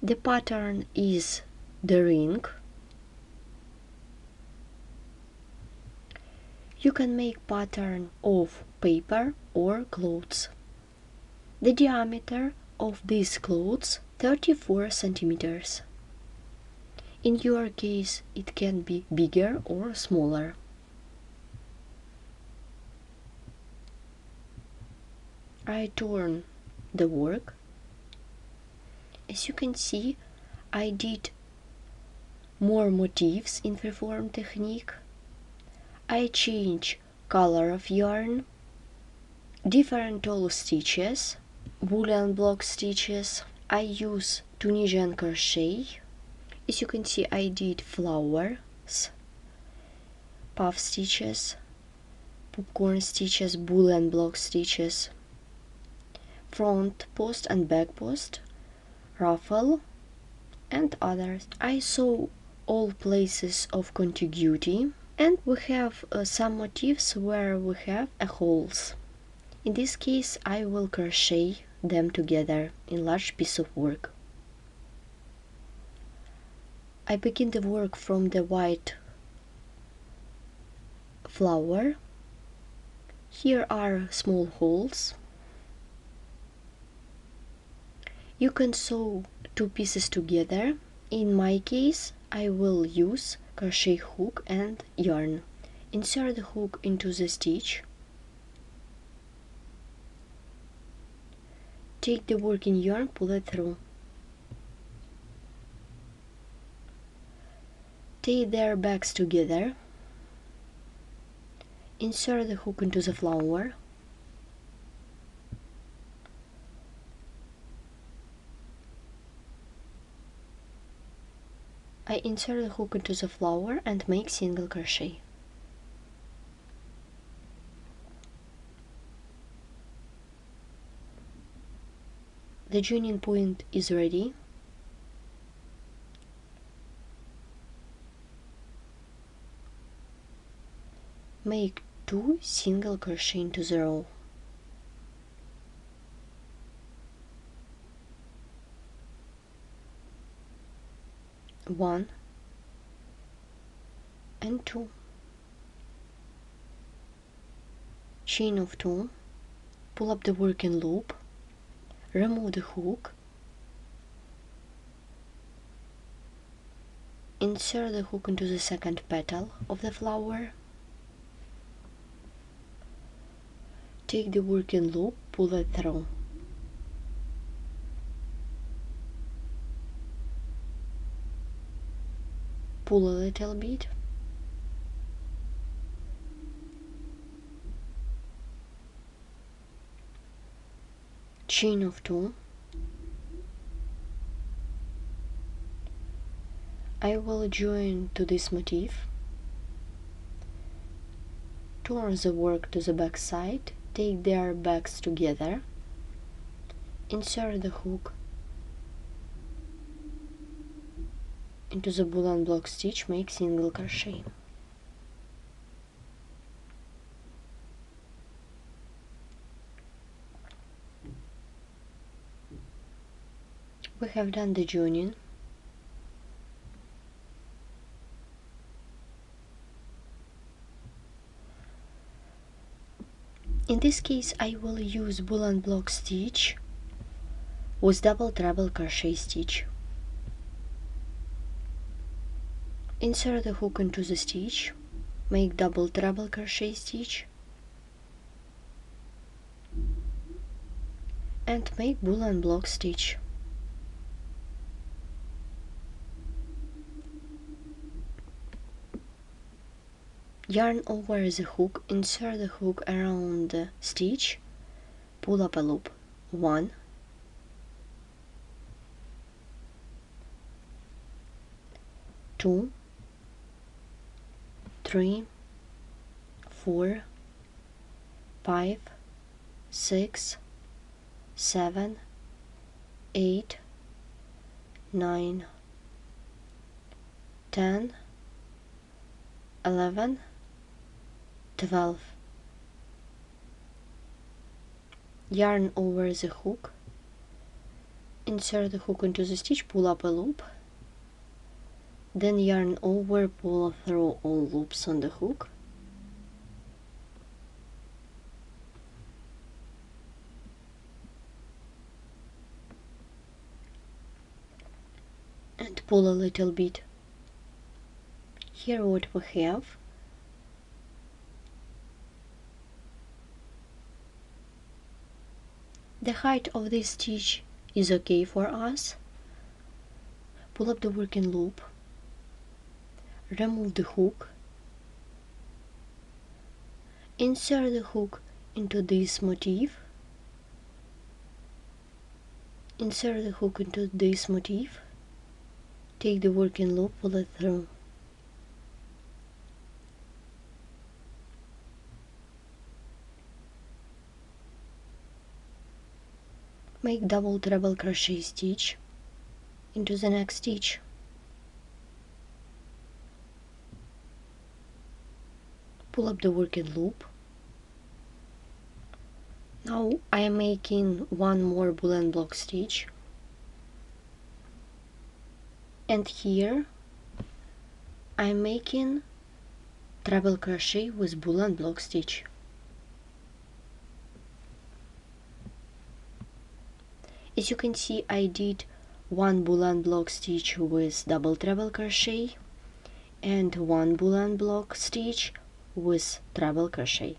The pattern is the ring. You can make pattern of paper or clothes. The diameter of these clothes 34 centimeters. In your case, it can be bigger or smaller. I turn the work. As you can see, I did more motifs in freeform technique. I change color of yarn, different tall stitches, woolen block stitches. I use Tunisian crochet. As you can see, I did flowers, puff stitches, popcorn stitches, woolen block stitches, front post and back post, ruffle, and others. I saw all places of contiguity, and we have some motifs where we have holes. In this case, I will crochet them together in large piece of work. I begin the work from the white flower. Here are small holes. You can sew two pieces together. In my case, I will use crochet hook and yarn. Insert the hook into the stitch. Take the working yarn, pull it through. Take their backs together. Insert the hook into the flower. I insert the hook into the flower and make single crochet. The joining point is ready. Make 2 single crochet into the row. One and 2. Chain of 2. Pull up the working loop. Remove the hook. Insert the hook into the second petal of the flower. Take the working loop, pull it through. Pull a little bit. Chain of 2. I will join to this motif. Turn the work to the back side. Take their backs together. Insert the hook into the woolen block stitch, make single crochet. We have done the joining. In this case, I will use woolen block stitch with double treble crochet stitch. Insert the hook into the stitch, make double treble crochet stitch, and make woolen block stitch. Yarn over the hook, insert the hook around the stitch, pull up a loop. 1, 2, 3, 4, 5, 6, 7, 8, 9, 10, 11, 12. Yarn over the hook, insert the hook into the stitch, pull up a loop, then yarn over, pull through all loops on the hook, and pull a little bit. Here what we have, the height of this stitch is okay for us. Pull up the working loop, remove the hook, insert the hook into this motif, insert the hook into this motif, take the working loop, pull it through. Make double treble crochet stitch into the next stitch. Pull up the working loop. Now I am making one more boolean block stitch, and here I am making treble crochet with boolean block stitch. As you can see, I did one boolean block stitch with double treble crochet and one boolean block stitch with treble crochet.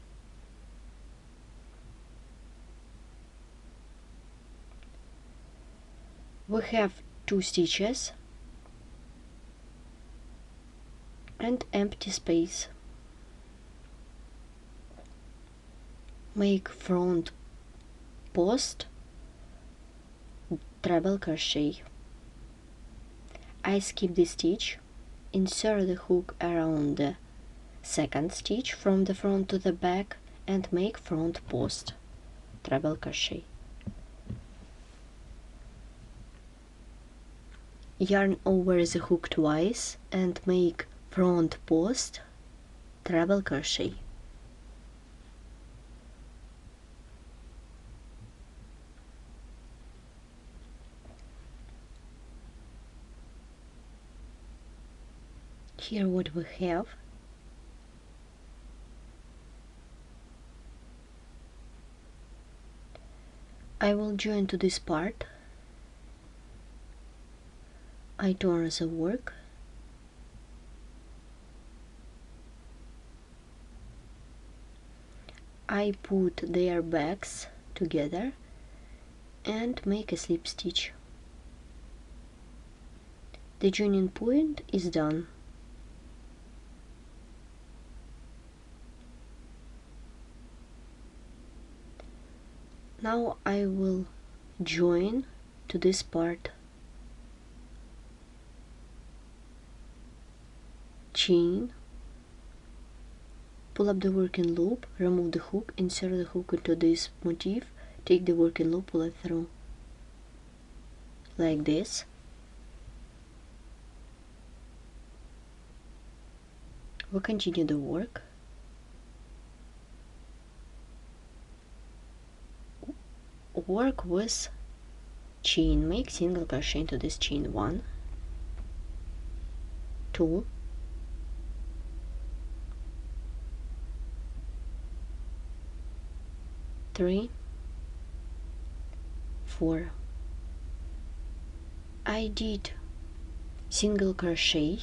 We have 2 stitches and empty space. Make front post, treble crochet. I skip the stitch, insert the hook around the second stitch from the front to the back and make front post, treble crochet. Yarn over the hook twice and make front post, treble crochet. Here what we have, I will join to this part. I turn the work, I put their backs together and make a slip stitch. The joining point is done. Now I will join to this part. Chain, pull up the working loop, remove the hook, insert the hook into this motif, take the working loop, pull it through. Like this. We continue the work. Work with chain, make single crochet into this chain. 1, 2, 3, 4. I did single crochet.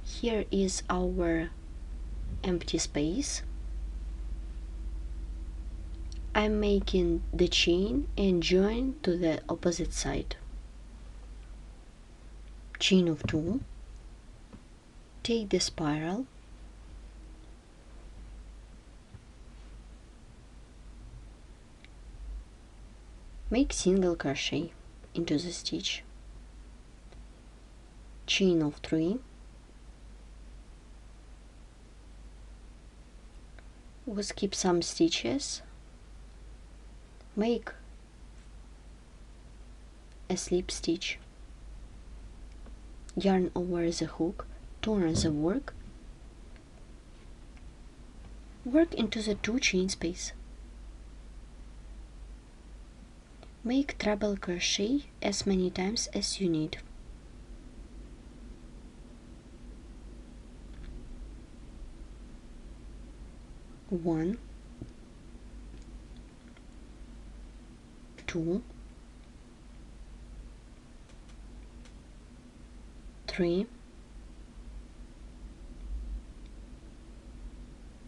Here is our empty space. I'm making the chain and join to the opposite side. Chain of 2, take the spiral, Make single crochet into the stitch, chain of 3, we'll skip some stitches, make a slip stitch, yarn over the hook, turn the work into the 2 chain space. Make treble crochet as many times as you need. One, 2, 3,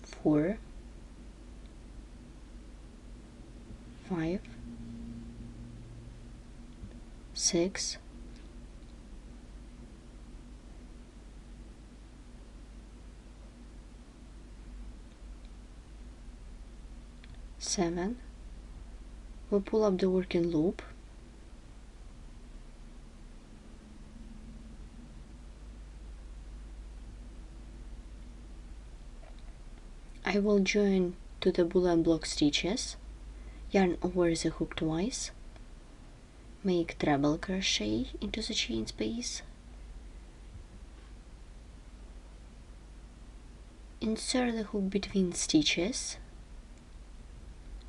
4, 5, 6, 7. We'll pull up the working loop, I will join to the boolean block stitches, yarn over the hook twice, make treble crochet into the chain space, insert the hook between stitches,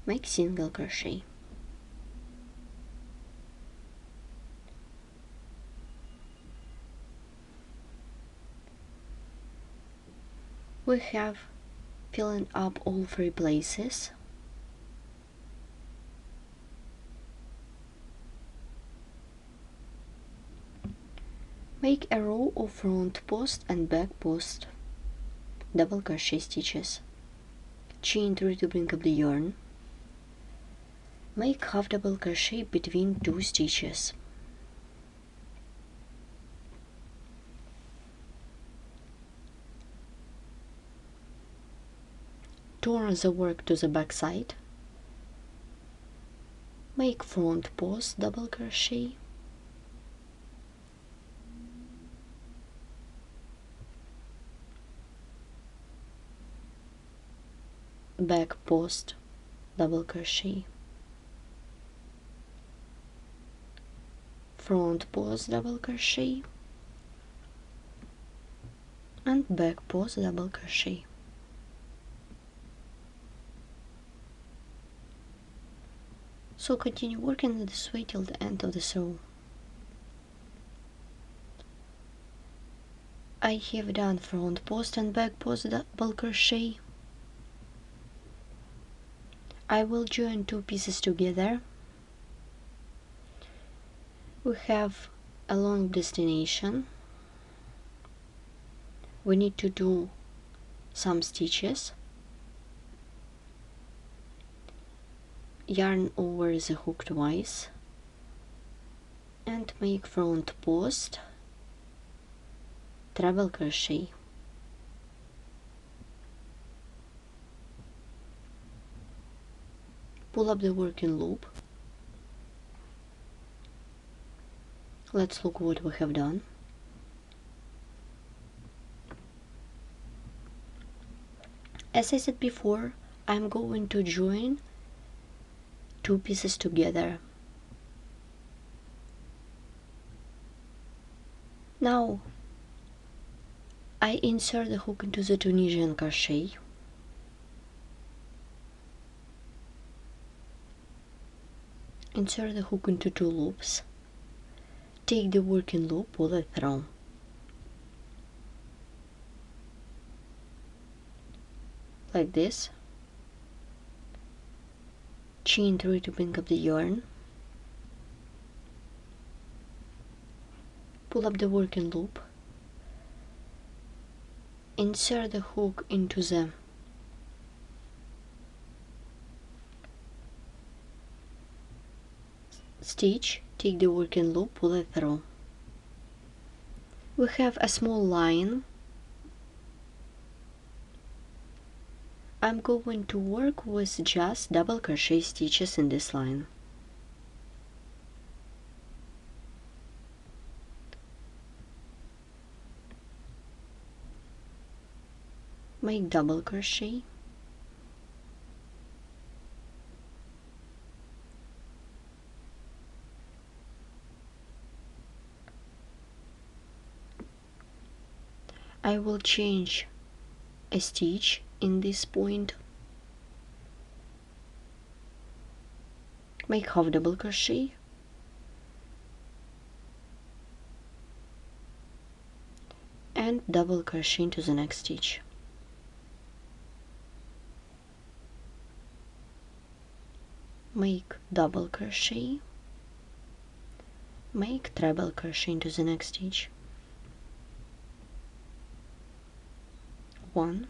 make single crochet. We have filling up all 3 places. Make a row of front post and back post, double crochet stitches, chain 3 to bring up the yarn, make half double crochet between 2 stitches, turn the work to the back side, make front post double crochet, back post double crochet, front post double crochet, and back post double crochet. So continue working this way till the end of this row. I have done front post and back post double crochet. I will join 2 pieces together. We have a long destination. We need to do some stitches, yarn over the hook twice, and make front post treble crochet. Pull up the working loop. Let's look what we have done. As I said before, I'm going to join 2 pieces together. Now I insert the hook into the Tunisian crochet, insert the hook into 2 loops, take the working loop, pull it through, like this, chain 3 to bring up the yarn, pull up the working loop, insert the hook into the stitch, take the working loop, pull it through. We have a small line. I'm going to work with just double crochet stitches in this line. make double crochet, I will change a stitch in this point, make half double crochet, and double crochet into the next stitch. Make double crochet, make treble crochet into the next stitch. 1,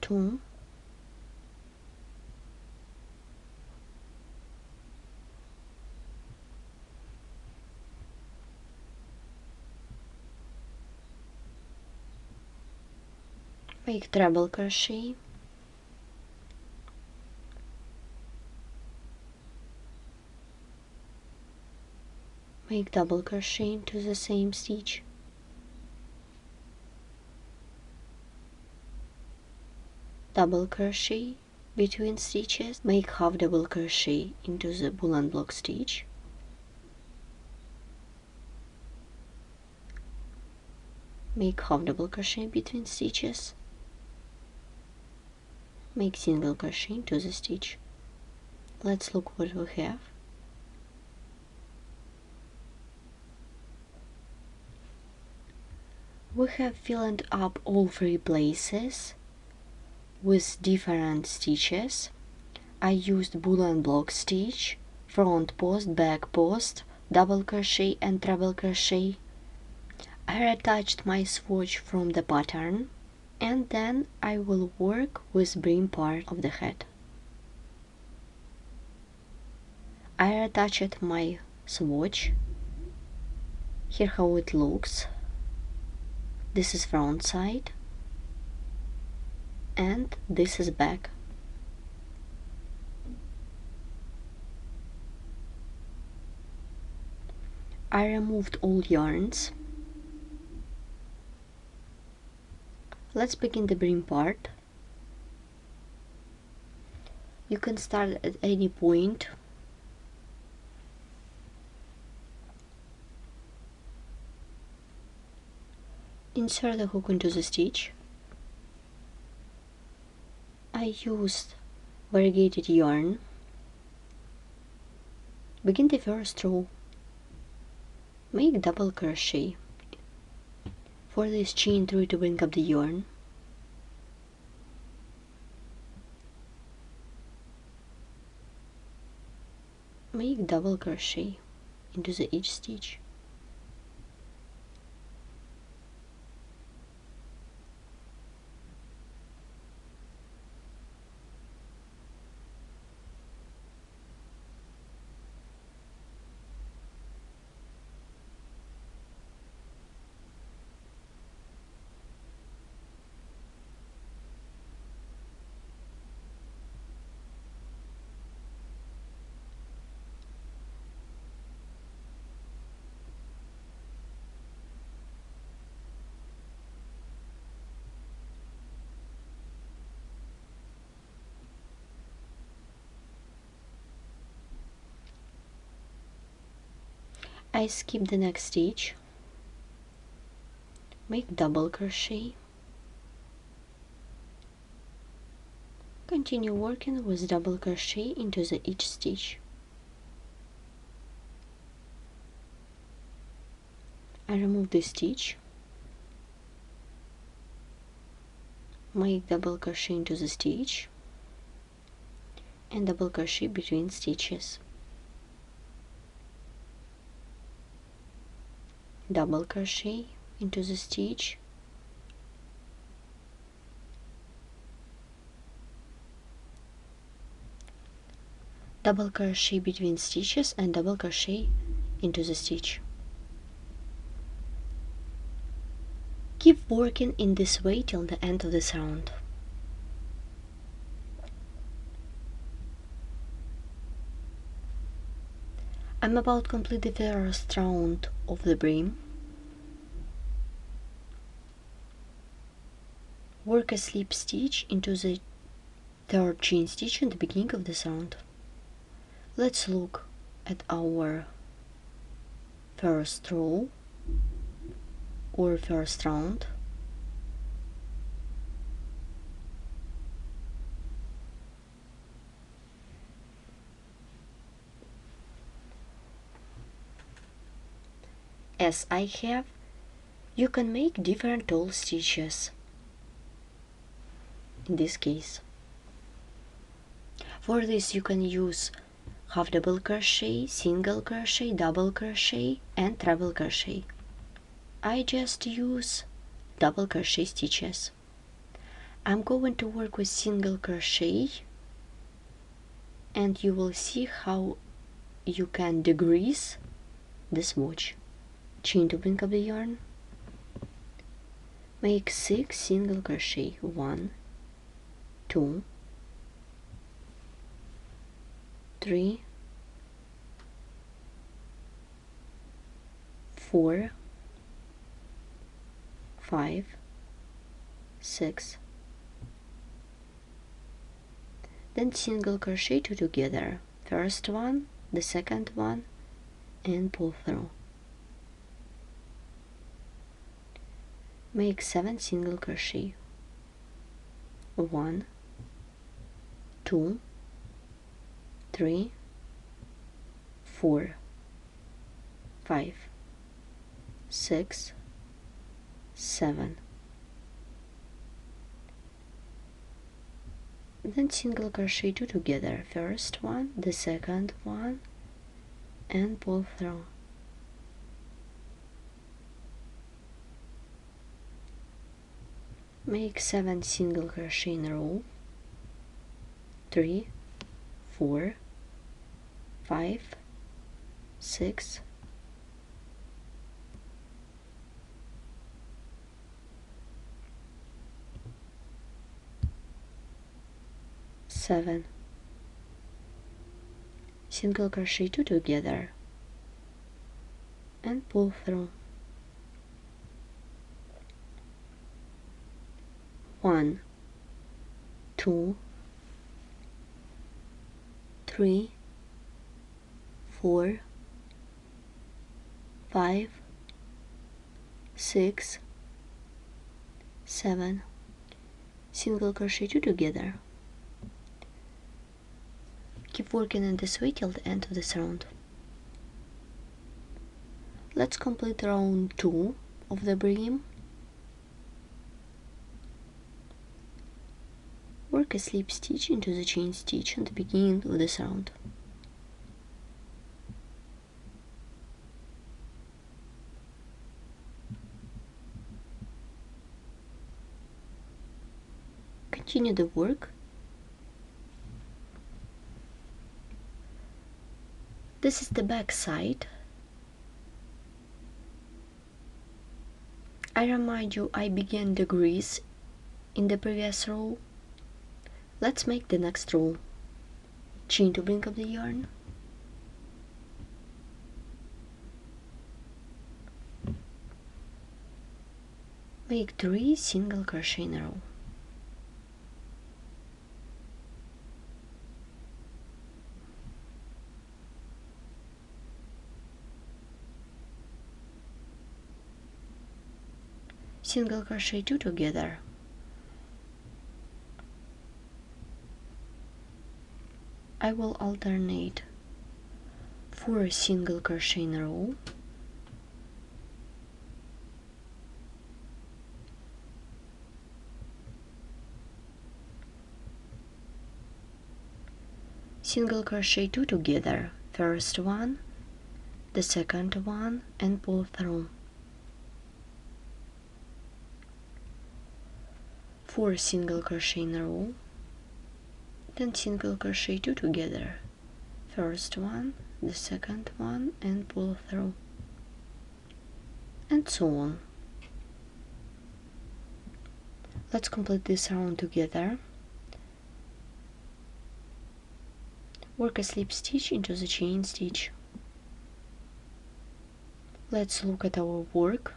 2, 3, make treble crochet, make double crochet into the same stitch, double crochet between stitches, make half double crochet into the ball and block stitch, make half double crochet between stitches, make single crochet into the stitch. Let's look what we have. We have filled up all 3 places with different stitches. I used ball and block stitch, front post, back post, double crochet and treble crochet. I attached my swatch from the pattern, and then I will work with brim part of the head. I attached my swatch. Here how it looks. This is front side and this is back. I removed all yarns. Let's begin the brim part. You can start at any point. Insert the hook into the stitch. I used variegated yarn. Begin the first row. Make double crochet. For this chain 3 to bring up the yarn. Make double crochet into each stitch. I skip the next stitch, make double crochet, continue working with double crochet into each stitch. I remove the stitch, make double crochet into the stitch and double crochet between stitches. Double crochet into the stitch, double crochet between stitches and double crochet into the stitch. Keep working in this way till the end of this round. I'm about to complete the first round of the brim. Work a slip stitch into the third chain stitch in the beginning of this round. Let's look at our first row or first round. As I have, you can make different tall stitches in this case. For this you can use half double crochet, single crochet, double crochet and treble crochet. I just use double crochet stitches. I'm going to work with single crochet and you will see how you can degrease this watch. Chain to bring up the yarn, make 6 single crochet, 1, 2, 3, 4, 5, 6, then single crochet 2 together, first one, the second one, and pull through. Make 7 single crochet, 1, 2, 3, 4, 5, 6, 7, then single crochet 2 together, first one, the second one, and pull through. Make 7 single crochet in a row, 3, 4, 5, 6, 7, single crochet 2 together and pull through. 1, 2, 3, 4, 5, 6, 7, single crochet 2 together. Keep working in this way till the end of this round. Let's complete round 2 of the brim. Work a slip stitch into the chain stitch at the beginning of this round. Continue the work. This is the back side. I remind you I began the grease in the previous row. Let's make the next row. Chain to bring up the yarn. Make 3 single crochet in a row. Single crochet 2 together. I will alternate 4 single crochet in a row, single crochet 2 together, first one, the second one, and pull through. 4 single crochet in a row, then single crochet 2 together, first one, the second one, and pull through, and so on. Let's complete this round together. Work a slip stitch into the chain stitch. Let's look at our work.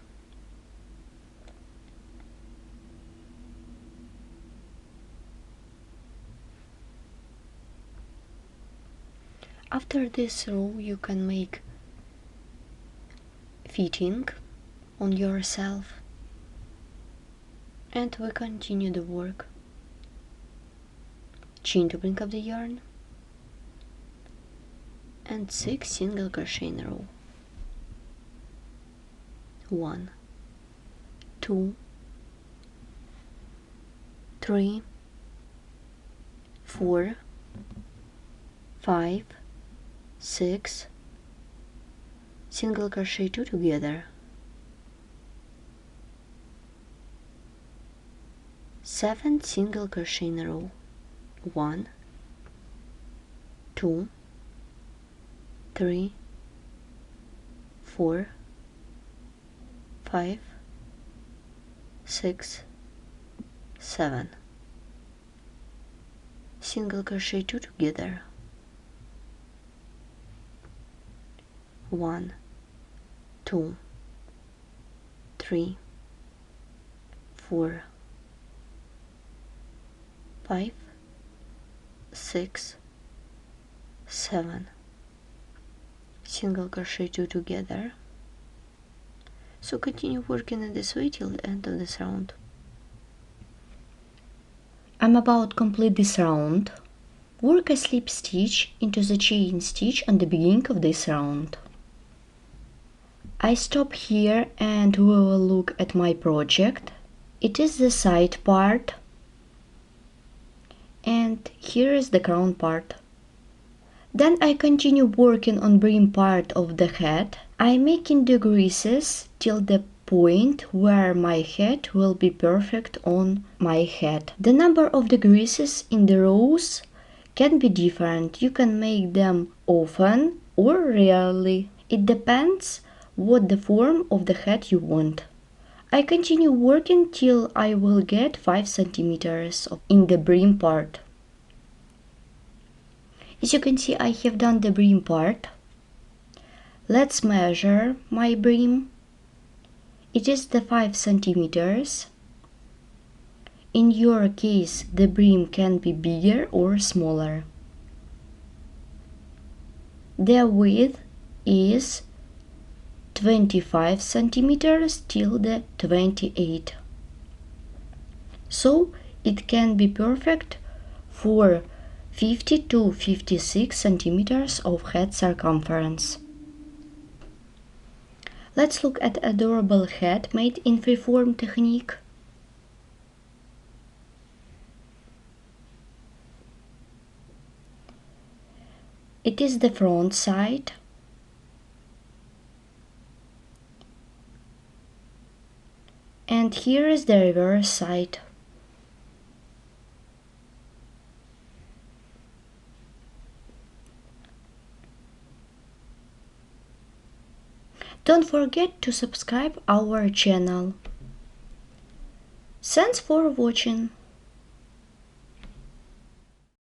After this row, you can make fitting on yourself, and we continue the work. Chain to bring up the yarn, and 6 single crochet in a row. 1, 2, 3, 4, 5, 6, single crochet 2 together, 7 single crochet in a row. 1, 2, 3, 4, 5, 6, 7, single crochet 2 together, 1, 2, 3, 4, 5, 6, 7, single crochet 2 together. So continue working in this way till the end of this round. I'm about to complete this round. Work a slip stitch into the chain stitch on the beginning of this round. I stop here and we will look at my project. It is the side part, and here is the crown part. Then I continue working on brim part of the head. I'm making the creases till the point where my head will be perfect on my head. The number of the creases in the rows can be different. You can make them often or rarely. It depends what the form of the head you want. I continue working till I will get 5 centimeters in the brim part. As you can see, I have done the brim part. Let's measure my brim. It is the 5 centimeters. In your case, the brim can be bigger or smaller. The width is 25 centimeters till the 28. So it can be perfect for 50 to 56 centimeters of head circumference. Let's look at adorable head made in freeform technique. It is the front side. And here is the reverse side. Don't forget to subscribe our channel. Thanks for watching.